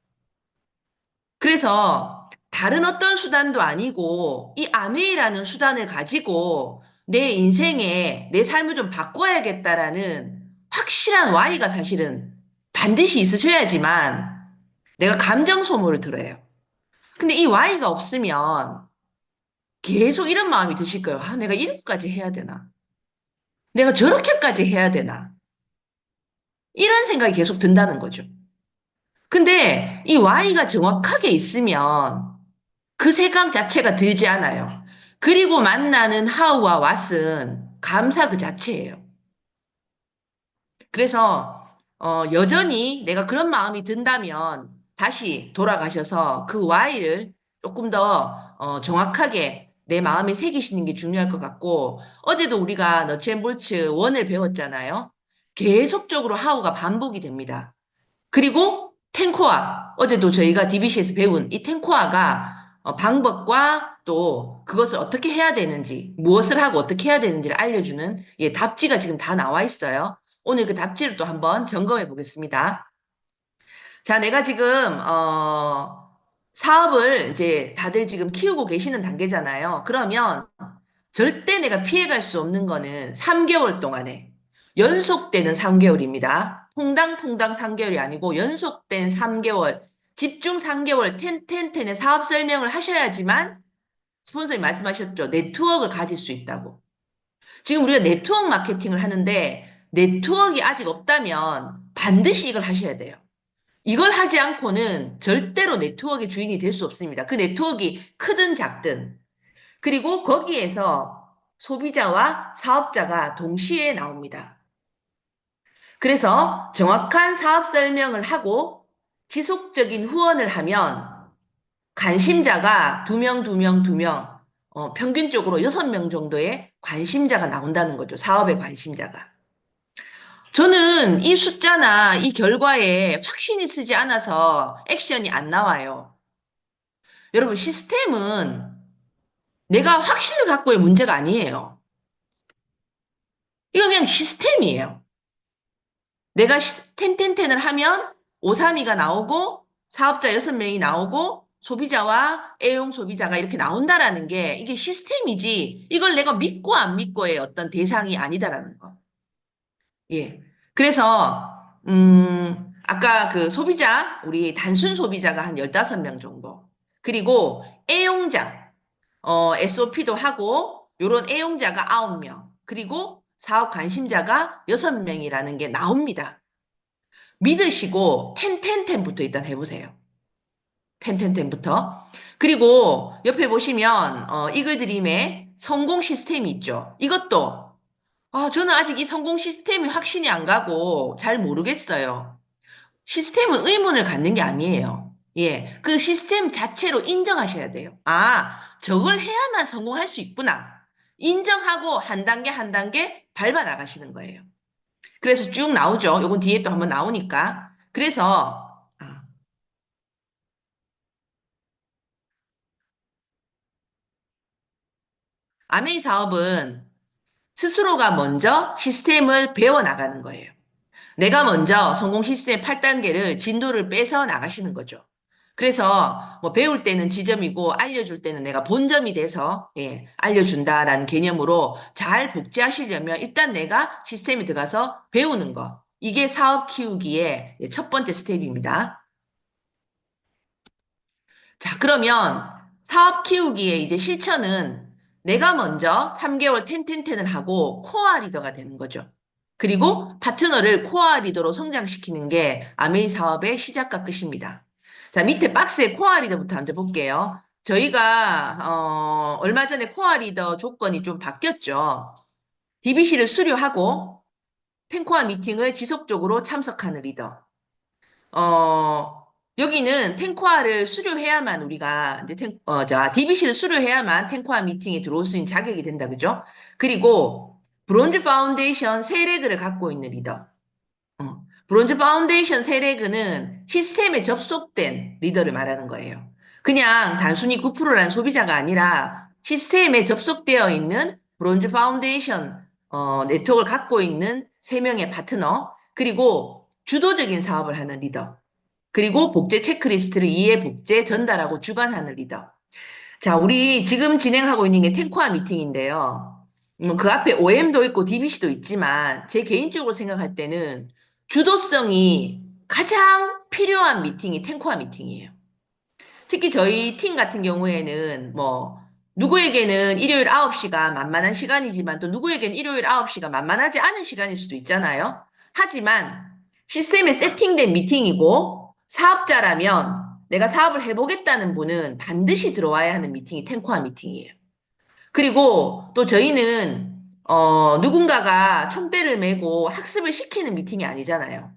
그래서 다른 어떤 수단도 아니고 이 아메이라는 수단을 가지고 내 인생에 내 삶을 좀 바꿔야겠다라는 확실한 Y가 사실은 반드시 있으셔야지만 내가 감정 소모를 들어요. 근데 이 Y가 없으면 계속 이런 마음이 드실 거예요. 아, 내가 이렇게까지 해야 되나? 내가 저렇게까지 해야 되나? 이런 생각이 계속 든다는 거죠. 근데 이 Y가 정확하게 있으면 그 생각 자체가 들지 않아요. 그리고 만나는 how와 what은 감사 그 자체예요. 그래서 여전히 내가 그런 마음이 든다면 다시 돌아가셔서 그 why를 조금 더 정확하게 내 마음에 새기시는 게 중요할 것 같고 어제도 우리가 너츠앤볼츠 원을 배웠잖아요. 계속적으로 how가 반복이 됩니다. 그리고 탱코아, 어제도 저희가 DBC에서 배운 이 탱코아가 방법과 또 그것을 어떻게 해야 되는지, 무엇을 하고 어떻게 해야 되는지를 알려주는 예, 답지가 지금 다 나와 있어요. 오늘 그 답지를 또 한번 점검해 보겠습니다. 자, 내가 지금, 사업을 이제 다들 지금 키우고 계시는 단계잖아요. 그러면 절대 내가 피해갈 수 없는 거는 3개월 동안에 연속되는 3개월입니다. 퐁당퐁당 3개월이 아니고 연속된 3개월, 집중 3개월, 텐텐텐의 사업 설명을 하셔야지만 스폰서님 말씀하셨죠. 네트워크를 가질 수 있다고. 지금 우리가 네트워크 마케팅을 하는데 네트워크가 아직 없다면 반드시 이걸 하셔야 돼요. 이걸 하지 않고는 절대로 네트워크의 주인이 될 수 없습니다. 그 네트워크가 크든 작든. 그리고 거기에서 소비자와 사업자가 동시에 나옵니다. 그래서 정확한 사업 설명을 하고 지속적인 후원을 하면 관심자가 2명, 2명, 2명, 평균적으로 6명 정도의 관심자가 나온다는 거죠. 사업의 관심자가. 저는 이 숫자나 이 결과에 확신이 쓰지 않아서 액션이 안 나와요. 여러분, 시스템은 내가 확신을 갖고의 문제가 아니에요. 이건 그냥 시스템이에요. 내가 텐텐텐을 하면 532가 나오고 사업자 6명이 나오고 소비자와 애용 소비자가 이렇게 나온다라는 게 이게 시스템이지 이걸 내가 믿고 안 믿고의 어떤 대상이 아니다라는 거. 예. 그래서 아까 그 소비자 우리 단순 소비자가 한 15명 정도. 그리고 애용자 SOP도 하고 요런 애용자가 9명. 그리고 사업 관심자가 6명이라는 게 나옵니다. 믿으시고 텐텐텐부터 일단 해보세요. 텐텐텐부터. 그리고 옆에 보시면 이글드림의 성공 시스템이 있죠. 이것도 저는 아직 이 성공 시스템이 확신이 안 가고 잘 모르겠어요. 시스템은 의문을 갖는 게 아니에요. 예, 그 시스템 자체로 인정하셔야 돼요. 아, 저걸 해야만 성공할 수 있구나. 인정하고 한 단계 한 단계 밟아 나가시는 거예요. 그래서 쭉 나오죠. 요건 뒤에 또 한번 나오니까. 그래서 아메이 사업은 스스로가 먼저 시스템을 배워 나가는 거예요. 내가 먼저 성공 시스템 8단계를 진도를 빼서 나가시는 거죠. 그래서 뭐 배울 때는 지점이고 알려줄 때는 내가 본점이 돼서 예, 알려준다라는 개념으로 잘 복제하시려면 일단 내가 시스템에 들어가서 배우는 거. 이게 사업 키우기의 첫 번째 스텝입니다. 자, 그러면 사업 키우기의 이제 실천은 내가 먼저 3개월 텐텐텐을 하고 코어 리더가 되는 거죠. 그리고 파트너를 코어 리더로 성장시키는 게 아메이 사업의 시작과 끝입니다. 자, 밑에 박스에 코어 리더부터 먼저 볼게요. 저희가 얼마 전에 코어 리더 조건이 좀 바뀌었죠. DBC를 수료하고 탱코아 미팅을 지속적으로 참석하는 리더. 여기는 탱코아를 수료해야만 우리가 이제 DBC를 수료해야만 탱코아 미팅에 들어올 수 있는 자격이 된다, 그죠? 그리고 브론즈 파운데이션 세레그를 갖고 있는 리더. 브론즈 파운데이션 세레그는 시스템에 접속된 리더를 말하는 거예요. 그냥 단순히 9%라는 소비자가 아니라 시스템에 접속되어 있는 브론즈 파운데이션 네트워크를 갖고 있는 3명의 파트너, 그리고 주도적인 사업을 하는 리더, 그리고 복제 체크리스트를 이해 복제 전달하고 주관하는 리더. 자, 우리 지금 진행하고 있는 게 탱코아 미팅인데요. 그 앞에 OM도 있고 DBC도 있지만 제 개인적으로 생각할 때는 주도성이 가장 필요한 미팅이 탱코아 미팅이에요. 특히 저희 팀 같은 경우에는 뭐 누구에게는 일요일 9시가 만만한 시간이지만 또 누구에게는 일요일 9시가 만만하지 않은 시간일 수도 있잖아요. 하지만 시스템에 세팅된 미팅이고 사업자라면 내가 사업을 해보겠다는 분은 반드시 들어와야 하는 미팅이 탱코아 미팅이에요. 그리고 또 저희는 누군가가 총대를 메고 학습을 시키는 미팅이 아니잖아요.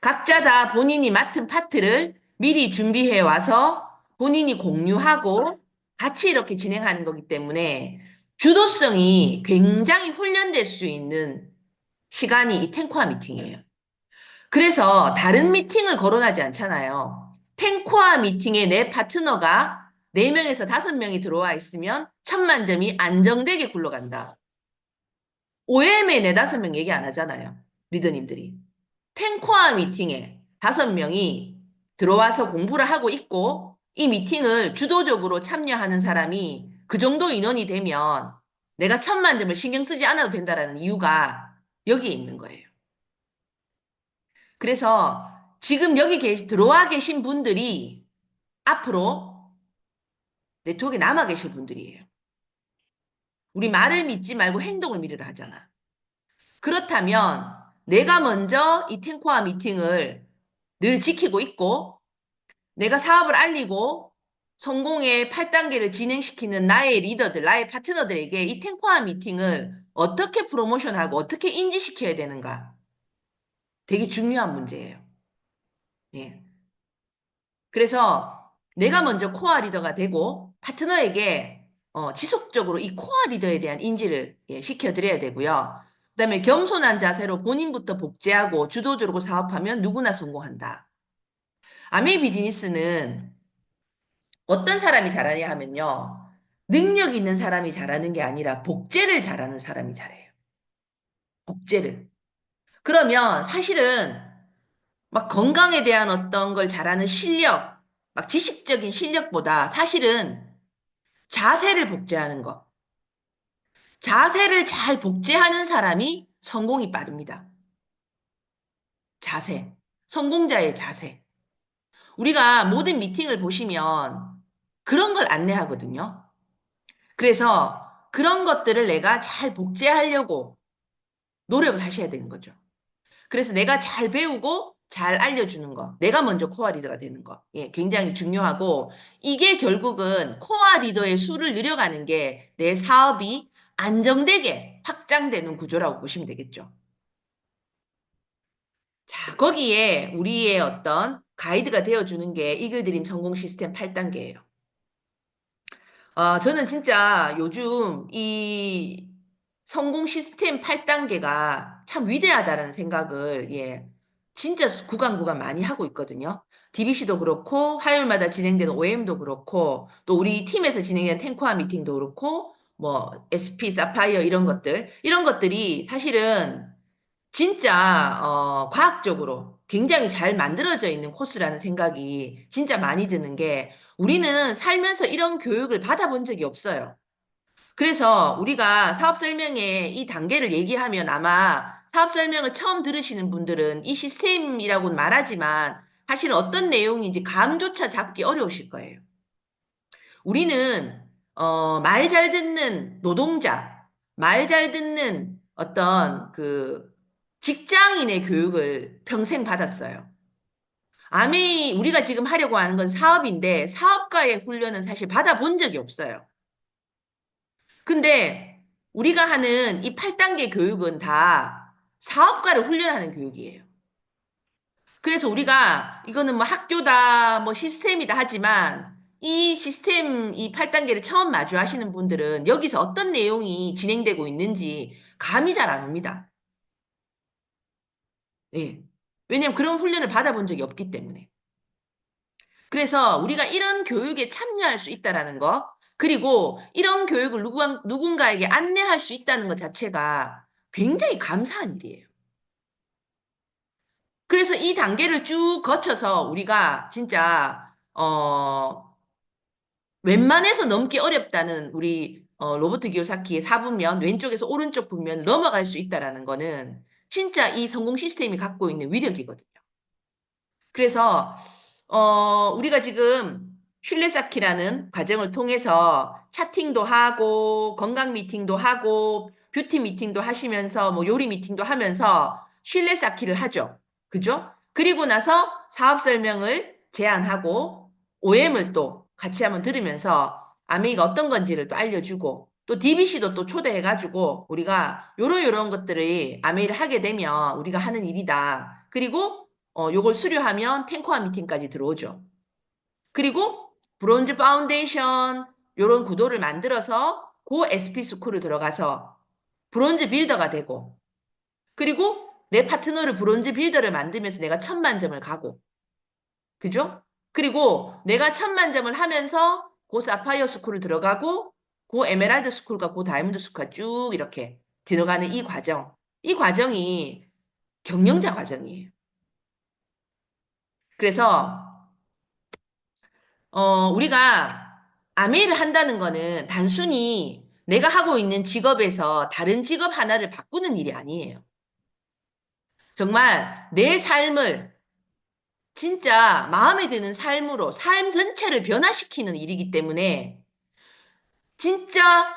각자 다 본인이 맡은 파트를 미리 준비해 와서 본인이 공유하고 같이 이렇게 진행하는 거기 때문에 주도성이 굉장히 훈련될 수 있는 시간이 이 탱코아 미팅이에요. 그래서 다른 미팅을 거론하지 않잖아요. 탱코아 미팅에 내 파트너가 4명에서 5명이 들어와 있으면 1000만점이 안정되게 굴러간다. OM에 4, 5명 얘기 안 하잖아요. 리더님들이. 탱코아 미팅에 5명이 들어와서 공부를 하고 있고 이 미팅을 주도적으로 참여하는 사람이 그 정도 인원이 되면 내가 1000만점을 신경 쓰지 않아도 된다라는 이유가 여기에 있는 거예요. 그래서 지금 여기 들어와 계신 분들이 앞으로 네트워크에 남아 계실 분들이에요. 우리 말을 믿지 말고 행동을 믿으라 하잖아. 그렇다면 내가 먼저 이 탱코아 미팅을 늘 지키고 있고 내가 사업을 알리고 성공의 8단계를 진행시키는 나의 리더들, 나의 파트너들에게 이 탱코아 미팅을 어떻게 프로모션하고 어떻게 인지시켜야 되는가 되게 중요한 문제예요. 예. 그래서 내가 먼저 코어 리더가 되고 파트너에게 지속적으로 이 코어 리더에 대한 인지를 시켜드려야 되고요. 그다음에 겸손한 자세로 본인부터 복제하고 주도적으로 사업하면 누구나 성공한다. 아메이 비즈니스는 어떤 사람이 잘하냐 하면요. 능력 있는 사람이 잘하는 게 아니라 복제를 잘하는 사람이 잘해요. 복제를. 그러면 사실은 막 건강에 대한 어떤 걸 잘하는 실력, 막 지식적인 실력보다 사실은 자세를 복제하는 것. 자세를 잘 복제하는 사람이 성공이 빠릅니다. 자세. 성공자의 자세. 우리가 모든 미팅을 보시면 그런 걸 안내하거든요. 그래서 그런 것들을 내가 잘 복제하려고 노력을 하셔야 되는 거죠. 그래서 내가 잘 배우고 잘 알려주는 거, 내가 먼저 코어 리더가 되는 거, 예, 굉장히 중요하고 이게 결국은 코어 리더의 수를 늘려가는 게 내 사업이 안정되게 확장되는 구조라고 보시면 되겠죠. 자, 거기에 우리의 어떤 가이드가 되어주는 게 이글드림 성공 시스템 8단계예요. 저는 진짜 요즘 이 성공 시스템 8단계가 참 위대하다는 생각을, 예, 진짜 구간 많이 하고 있거든요. DBC도 그렇고, 화요일마다 진행되는 OM도 그렇고, 또 우리 팀에서 진행되는 탱코아 미팅도 그렇고, 뭐, SP, 사파이어 이런 것들이 사실은 진짜, 과학적으로 굉장히 잘 만들어져 있는 코스라는 생각이 진짜 많이 드는 게, 우리는 살면서 이런 교육을 받아본 적이 없어요. 그래서 우리가 사업 설명회 이 단계를 얘기하면 아마 사업 설명을 처음 들으시는 분들은 이 시스템이라고는 말하지만 사실은 어떤 내용인지 감조차 잡기 어려우실 거예요. 우리는 말 잘 듣는 노동자, 말 잘 듣는 어떤 그 직장인의 교육을 평생 받았어요. 우리가 지금 하려고 하는 건 사업인데 사업가의 훈련은 사실 받아본 적이 없어요. 근데 우리가 하는 이 8단계 교육은 다 사업가를 훈련하는 교육이에요. 그래서 우리가 이거는 뭐 학교다, 뭐 시스템이다 하지만 이 시스템, 이 8단계를 처음 마주하시는 분들은 여기서 어떤 내용이 진행되고 있는지 감이 잘 안 옵니다. 예. 왜냐면 그런 훈련을 받아본 적이 없기 때문에. 그래서 우리가 이런 교육에 참여할 수 있다라는 거, 그리고 이런 교육을 누군가에게 안내할 수 있다는 것 자체가 굉장히 감사한 일이에요. 그래서 이 단계를 쭉 거쳐서 우리가 진짜, 웬만해서 넘기 어렵다는 우리, 로버트 기요사키의 4분면, 왼쪽에서 오른쪽 분면을 넘어갈 수 있다라는 거는 진짜 이 성공 시스템이 갖고 있는 위력이거든요. 그래서 우리가 지금 신뢰 쌓기라는 과정을 통해서 차팅도 하고 건강 미팅도 하고 뷰티 미팅도 하시면서 뭐 요리 미팅도 하면서 신뢰 쌓기를 하죠. 그죠? 그리고 나서 사업 설명을 제안하고 OM을 또 같이 한번 들으면서 아메이가 어떤 건지를 또 알려주고 또 DBC도 또 초대해가지고 우리가 요런 것들을 아메이를 하게 되면 우리가 하는 일이다. 그리고 요걸 수료하면 탱커와 미팅까지 들어오죠. 그리고 브론즈 파운데이션 요런 구도를 만들어서 고 SP 스쿨을 들어가서 브론즈 빌더가 되고 그리고 내 파트너를 브론즈 빌더를 만들면서 내가 1000만점을 가고 그죠? 그리고 내가 1000만점을 하면서 고 사파이어 스쿨을 들어가고 고 에메랄드 스쿨과 고 다이아몬드 스쿨과 쭉 이렇게 들어가는 이 과정. 이 과정이 경영자 과정이에요. 그래서 우리가 아메이를 한다는 거는 단순히 내가 하고 있는 직업에서 다른 직업 하나를 바꾸는 일이 아니에요. 정말 내 삶을 진짜 마음에 드는 삶으로 삶 전체를 변화시키는 일이기 때문에 진짜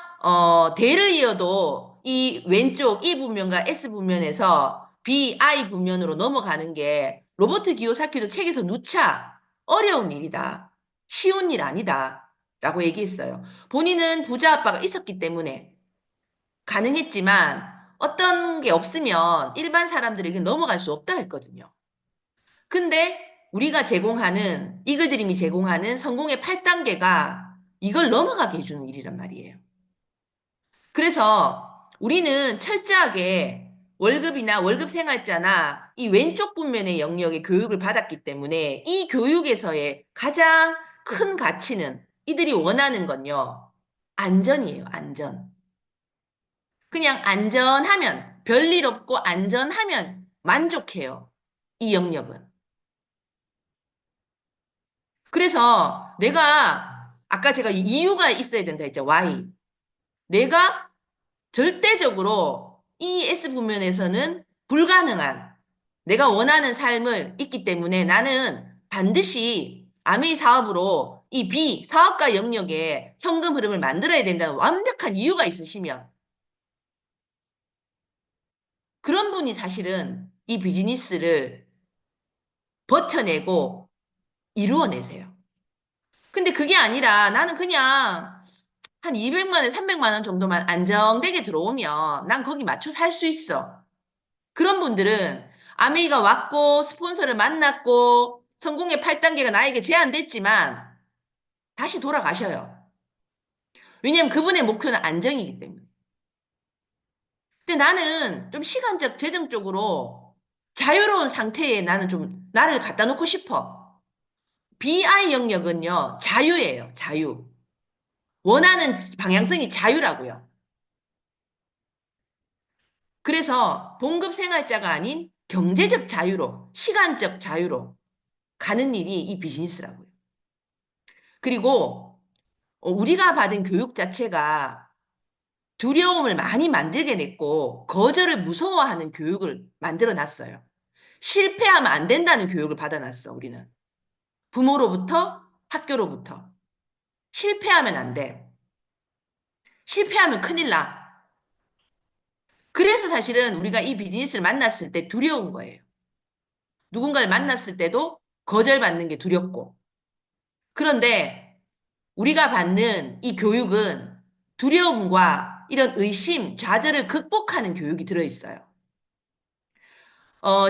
대를 이어도 이 왼쪽 E 분면과 S 분면에서 B, I 분면으로 넘어가는 게 로버트 기요사키도 책에서 누차 어려운 일이다. 쉬운 일 아니다. 라고 얘기했어요. 본인은 부자 아빠가 있었기 때문에 가능했지만 어떤 게 없으면 일반 사람들에게 넘어갈 수 없다 했거든요. 근데 우리가 제공하는, 이글드림이 제공하는 성공의 8단계가 이걸 넘어가게 해주는 일이란 말이에요. 그래서 우리는 철저하게 월급이나 월급 생활자나 이 왼쪽 분면의 영역의 교육을 받았기 때문에 이 교육에서의 가장 큰 가치는 이들이 원하는 건요. 안전이에요, 안전. 그냥 안전하면, 별일 없고 안전하면 만족해요. 이 영역은. 그래서 내가 아까 제가 이유가 있어야 된다 했죠. why. 내가 절대적으로 이 S 부면에서는 불가능한 내가 원하는 삶을 있기 때문에 나는 반드시 아메이 사업으로 이 B 사업가 영역에 현금 흐름을 만들어야 된다는 완벽한 이유가 있으시면 그런 분이 사실은 이 비즈니스를 버텨내고 이루어내세요. 근데 그게 아니라 나는 그냥 한 200만 원, 300만 원 정도만 안정되게 들어오면 난 거기 맞춰 살 수 있어. 그런 분들은 아메이가 왔고 스폰서를 만났고 성공의 8단계가 나에게 제안됐지만 다시 돌아가셔요. 왜냐면 그분의 목표는 안정이기 때문에. 근데 나는 좀 시간적, 재정적으로 자유로운 상태에 나는 좀 나를 갖다 놓고 싶어. BI 영역은요, 자유예요, 자유. 원하는 방향성이 자유라고요. 그래서 봉급 생활자가 아닌 경제적 자유로, 시간적 자유로 가는 일이 이 비즈니스라고요. 그리고 우리가 받은 교육 자체가 두려움을 많이 만들게 냈고 거절을 무서워하는 교육을 만들어 놨어요. 실패하면 안 된다는 교육을 받아놨어, 우리는. 부모로부터, 학교로부터. 실패하면 안 돼. 실패하면 큰일 나. 그래서 사실은 우리가 이 비즈니스를 만났을 때 두려운 거예요. 누군가를 만났을 때도 거절받는 게 두렵고. 그런데 우리가 받는 이 교육은 두려움과 이런 의심, 좌절을 극복하는 교육이 들어있어요.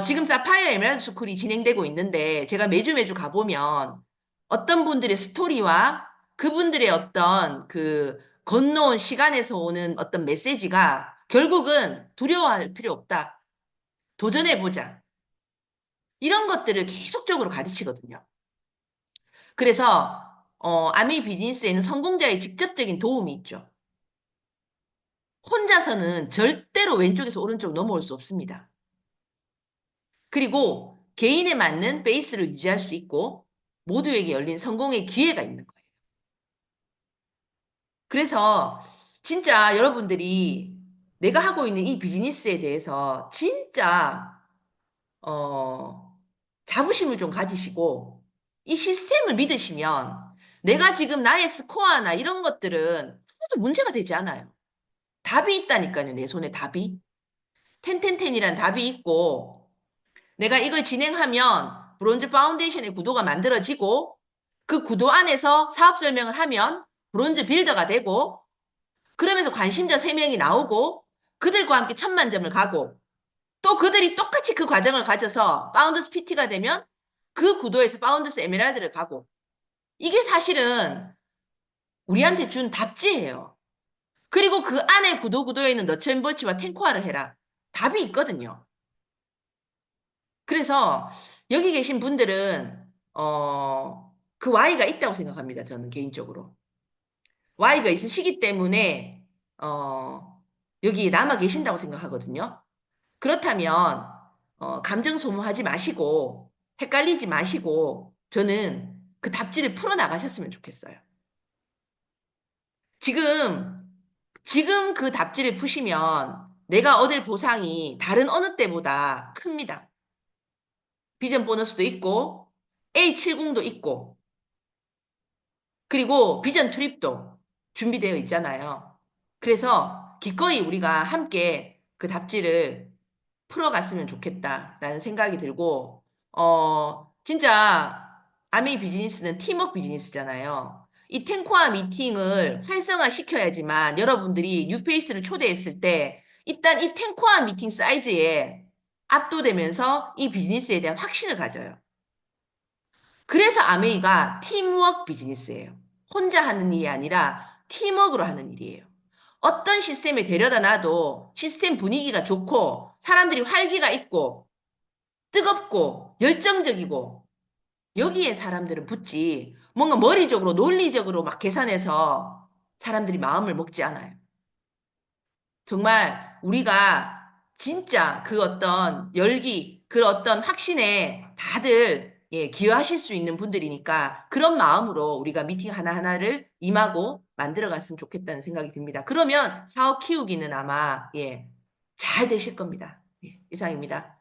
지금 사파이어 에메랄드 스쿨이 진행되고 있는데 제가 매주 가보면 어떤 분들의 스토리와 그분들의 어떤 그 건너온 시간에서 오는 어떤 메시지가 결국은 두려워할 필요 없다. 도전해보자. 이런 것들을 계속적으로 가르치거든요. 그래서 아미 비즈니스에는 성공자의 직접적인 도움이 있죠. 혼자서는 절대로 왼쪽에서 오른쪽 넘어올 수 없습니다. 그리고 개인에 맞는 베이스를 유지할 수 있고 모두에게 열린 성공의 기회가 있는 거예요. 그래서 진짜 여러분들이 내가 하고 있는 이 비즈니스에 대해서 진짜 자부심을 좀 가지시고 이 시스템을 믿으시면 내가 지금 나의 스코어나 이런 것들은 하나도 문제가 되지 않아요. 답이 있다니까요. 내 손에 답이. 텐텐텐이란 답이 있고 내가 이걸 진행하면 브론즈 파운데이션의 구도가 만들어지고 그 구도 안에서 사업 설명을 하면 브론즈 빌더가 되고 그러면서 관심자 3명이 나오고 그들과 함께 1000만 점을 가고 또 그들이 똑같이 그 과정을 가져서 파운더스 PT가 되면 그 구도에서 파운더스 에메랄드를 가고 이게 사실은 우리한테 준 답지예요. 그리고 그 안에 구도에 있는 너츠앤볼츠와 탱코아를 해라. 답이 있거든요. 그래서 여기 계신 분들은 그 Y가 있다고 생각합니다. 저는 개인적으로. Y가 있으시기 때문에 여기 남아 계신다고 생각하거든요. 그렇다면 감정 소모하지 마시고 헷갈리지 마시고 저는 그 답지를 풀어나가셨으면 좋겠어요. 지금 그 답지를 푸시면 내가 얻을 보상이 다른 어느 때보다 큽니다. 비전 보너스도 있고 A70도 있고 그리고 비전 트립도 준비되어 있잖아요. 그래서 기꺼이 우리가 함께 그 답지를 풀어갔으면 좋겠다라는 생각이 들고 진짜 아메이 비즈니스는 팀워크 비즈니스잖아요. 이 탱코아 미팅을 활성화시켜야지만 여러분들이 뉴페이스를 초대했을 때 일단 이 탱코아 미팅 사이즈에 압도되면서 이 비즈니스에 대한 확신을 가져요. 그래서 아메이가 팀워크 비즈니스예요. 혼자 하는 일이 아니라 팀워크로 하는 일이에요. 어떤 시스템에 데려다 놔도 시스템 분위기가 좋고 사람들이 활기가 있고 뜨겁고 열정적이고 여기에 사람들은 붙지 뭔가 머리적으로 논리적으로 막 계산해서 사람들이 마음을 먹지 않아요. 정말 우리가 진짜 그 어떤 열기, 그 어떤 확신에 다들 기여하실 수 있는 분들이니까 그런 마음으로 우리가 미팅 하나하나를 임하고 만들어 갔으면 좋겠다는 생각이 듭니다. 그러면 사업 키우기는 아마 잘 되실 겁니다. 이상입니다.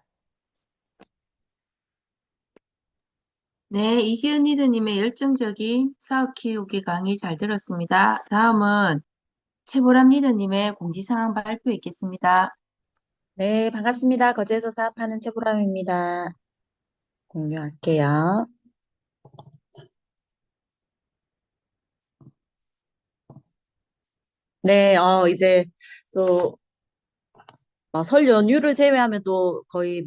네, 이기은 리더님의 열정적인 사업 키우기 강의 잘 들었습니다. 다음은 최보람 리더님의 공지사항 발표 있겠습니다. 네, 반갑습니다. 거제에서 사업하는 최보람입니다. 공유할게요. 네, 이제 또 설 연휴를 제외하면 또 거의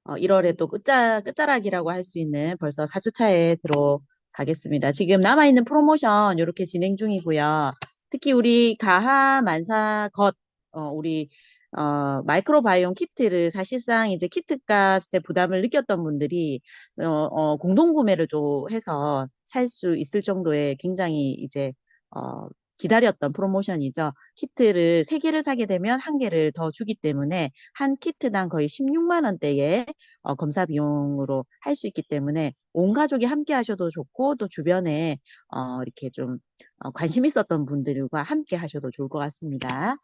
1월에 또 끝자락이라고 할 수 있는 벌써 4주차에 들어가겠습니다. 지금 남아있는 프로모션 이렇게 진행 중이고요. 특히 우리 가하 만사 우리 마이크로바이옴 키트를 사실상 이제 키트 값의 부담을 느꼈던 분들이 공동 구매를 또 해서 살 수 있을 정도의 굉장히 이제 기다렸던 프로모션이죠. 키트를 3개를 사게 되면 1개를 더 주기 때문에 한 키트당 거의 16만 원대의 검사 비용으로 할 수 있기 때문에 온 가족이 함께 하셔도 좋고 또 주변에 이렇게 좀 관심 있었던 분들과 함께 하셔도 좋을 것 같습니다.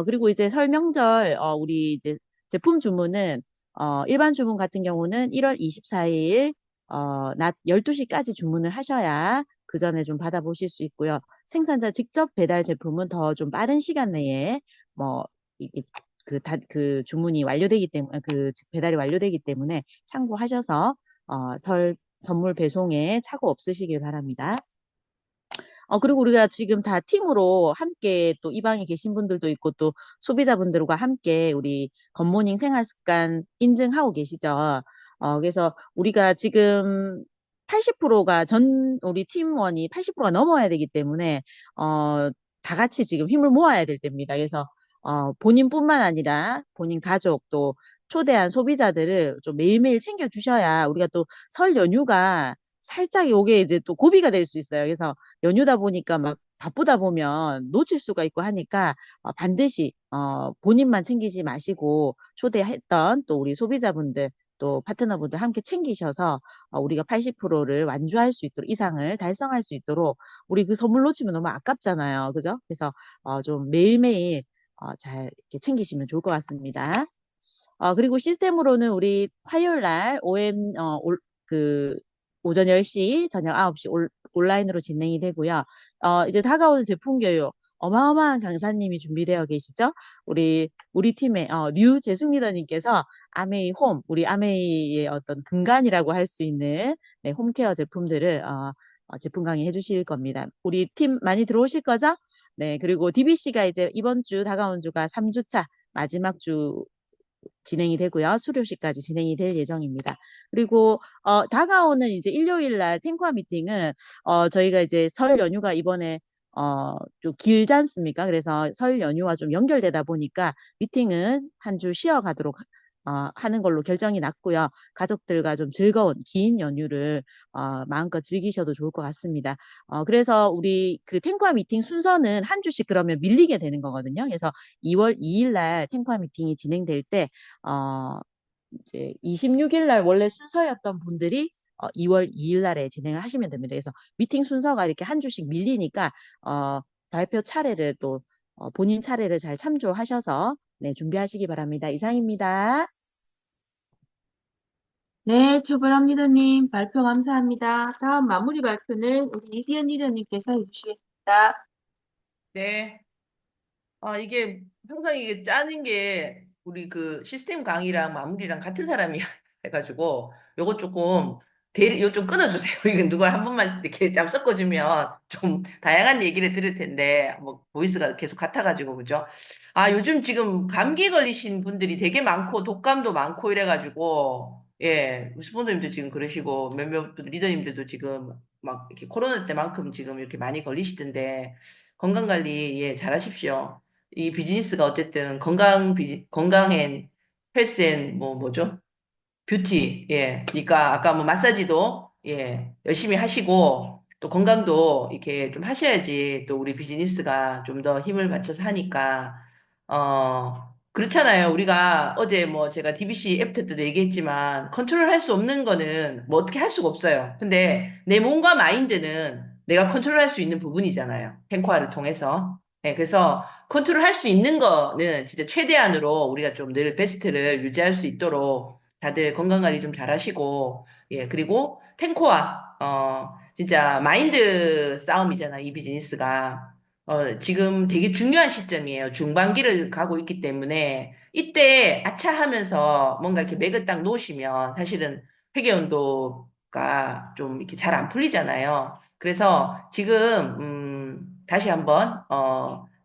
그리고 이제 설 명절 우리 이제 제품 주문은 일반 주문 같은 경우는 1월 24일 낮 12시까지 주문을 하셔야 그 전에 좀 받아보실 수 있고요. 생산자 직접 배달 제품은 더 좀 빠른 시간 내에 뭐 이게 그 주문이 완료되기 때문에 그 배달이 완료되기 때문에 참고하셔서 설 선물 배송에 착오 없으시길 바랍니다. 그리고 우리가 지금 다 팀으로 함께 또 이 방에 계신 분들도 있고 또 소비자분들과 함께 우리 굿모닝 생활습관 인증하고 계시죠. 그래서 우리가 지금 80%가 우리 팀원이 80%가 넘어야 되기 때문에, 다 같이 지금 힘을 모아야 될 때입니다. 그래서, 본인뿐만 아니라 본인 가족 또 초대한 소비자들을 좀 매일매일 챙겨주셔야 우리가 또 설 연휴가 살짝 요게 이제 또 고비가 될 수 있어요. 그래서 연휴다 보니까 막 바쁘다 보면 놓칠 수가 있고 하니까 반드시 본인만 챙기지 마시고 초대했던 또 우리 소비자분들 또 파트너분들 함께 챙기셔서 우리가 80%를 완주할 수 있도록 이상을 달성할 수 있도록 우리 그 선물 놓치면 너무 아깝잖아요. 그죠? 그래서 좀 매일매일 잘 이렇게 챙기시면 좋을 것 같습니다. 그리고 시스템으로는 우리 화요일 날 그 오전 10시, 저녁 9시 온라인으로 진행이 되고요. 이제 다가오는 제품 교육 어마어마한 강사님이 준비되어 계시죠? 우리 팀의 류재숙 리더님께서 아메이 홈, 우리 아메이의 어떤 근간이라고 할 수 있는 네, 홈케어 제품들을 제품 강의해 주실 겁니다. 우리 팀 많이 들어오실 거죠? 네, 그리고 DBC가 이제 이번 주 다가온 주가 3주차 마지막 주 진행이 되고요. 수료식까지 진행이 될 예정입니다. 그리고 다가오는 이제 일요일 날 탱커 미팅은 저희가 이제 설 연휴가 이번에 좀 길지 않습니까? 그래서 설 연휴와 좀 연결되다 보니까 미팅은 한 주 쉬어가도록 하는 걸로 결정이 났고요. 가족들과 좀 즐거운 긴 연휴를 마음껏 즐기셔도 좋을 것 같습니다. 그래서 우리 그 탱커 미팅 순서는 한 주씩 그러면 밀리게 되는 거거든요. 그래서 2월 2일 날 탱커 미팅이 진행될 때 어, 이제 26일 날 원래 순서였던 분들이 2월 2일 날에 진행을 하시면 됩니다. 그래서 미팅 순서가 이렇게 한 주씩 밀리니까 발표 차례를 또 본인 차례를 잘 참조하셔서 네, 준비하시기 바랍니다. 이상입니다. 네, 초보랍니다님 발표 감사합니다. 다음 마무리 발표는 우리 이디언 리더님께서 해주시겠습니다. 네. 이게 항상 이게 짜는 게 우리 그 시스템 강의랑 마무리랑 같은 사람이 해가지고 요거 조금 요 좀 끊어주세요. 이건 누가 한 번만 이렇게 좀 섞어주면 좀 다양한 얘기를 들을 텐데 뭐 보이스가 계속 같아가지고 그죠? 요즘 지금 감기 걸리신 분들이 되게 많고 독감도 많고 이래가지고 예, 스폰서님도 지금 그러시고 몇몇 리더님들도 지금 막 이렇게 코로나 때만큼 지금 이렇게 많이 걸리시던데 건강 관리 예, 잘하십시오. 이 비즈니스가 어쨌든 건강엔 헬스엔 뭐죠? 뷰티, 예. 그러니까 아까 뭐 마사지도, 예, 열심히 하시고, 또 건강도 이렇게 좀 하셔야지 또 우리 비즈니스가 좀 더 힘을 받쳐서 하니까, 그렇잖아요. 우리가 어제 뭐 제가 DBC 애프터 때도 얘기했지만, 컨트롤 할 수 없는 거는 뭐 어떻게 할 수가 없어요. 근데 내 몸과 마인드는 내가 컨트롤 할 수 있는 부분이잖아요. 탱커화를 통해서. 예, 그래서 컨트롤 할 수 있는 거는 진짜 최대한으로 우리가 좀 늘 베스트를 유지할 수 있도록 다들 건강관리 좀 잘하시고, 예, 그리고 탱코와, 진짜 마인드 싸움이잖아, 이 비즈니스가. 지금 되게 중요한 시점이에요. 중반기를 가고 있기 때문에, 이때 아차 하면서 뭔가 이렇게 맥을 딱 놓으시면 사실은 회계연도가 좀 이렇게 잘 안 풀리잖아요. 그래서 지금, 다시 한번,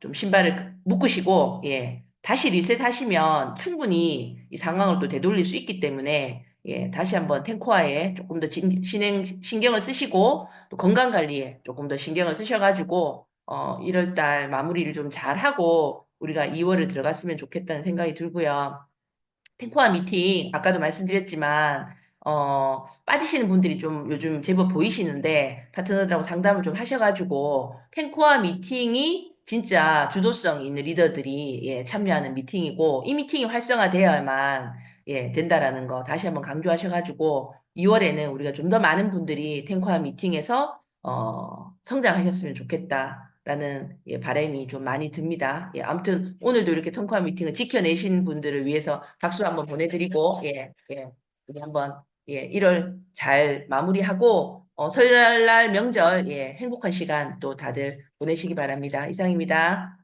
좀 신발을 묶으시고, 예, 다시 리셋하시면 충분히 이 상황을 또 되돌릴 수 있기 때문에 예, 다시 한번 탱코아에 조금 더 신경을 쓰시고 또 건강 관리에 조금 더 신경을 쓰셔가지고 1월 달 마무리를 좀 잘하고 우리가 2월을 들어갔으면 좋겠다는 생각이 들고요. 탱코아 미팅, 아까도 말씀드렸지만, 빠지시는 분들이 좀 요즘 제법 보이시는데, 파트너들하고 상담을 좀 하셔가지고, 탱코아 미팅이 진짜 주도성 있는 리더들이, 예, 참여하는 미팅이고, 이 미팅이 활성화되어야만, 예, 된다라는 거 다시 한번 강조하셔가지고, 2월에는 우리가 좀 더 많은 분들이 탱코아 미팅에서, 성장하셨으면 좋겠다. 라는 예, 바람이 좀 많이 듭니다. 예, 아무튼 오늘도 이렇게 통화 미팅을 지켜내신 분들을 위해서 박수 한번 보내드리고 예, 예, 우리 한번 예, 1월 잘 마무리하고 설날 명절 예, 행복한 시간 또 다들 보내시기 바랍니다. 이상입니다.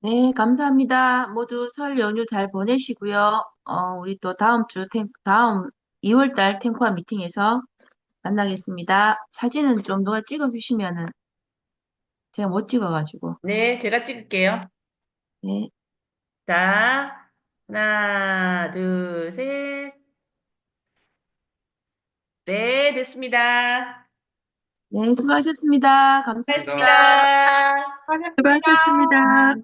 네, 감사합니다. 모두 설 연휴 잘 보내시고요. 우리 또 다음 2월 달 탱코아 미팅에서 만나겠습니다. 사진은 좀 누가 찍어주시면은 제가 못 찍어가지고. 네, 제가 찍을게요. 네, 자, 하나, 둘, 셋. 네, 됐습니다. 네, 수고하셨습니다. 감사합니다. 고맙습니다. 수고하셨습니다.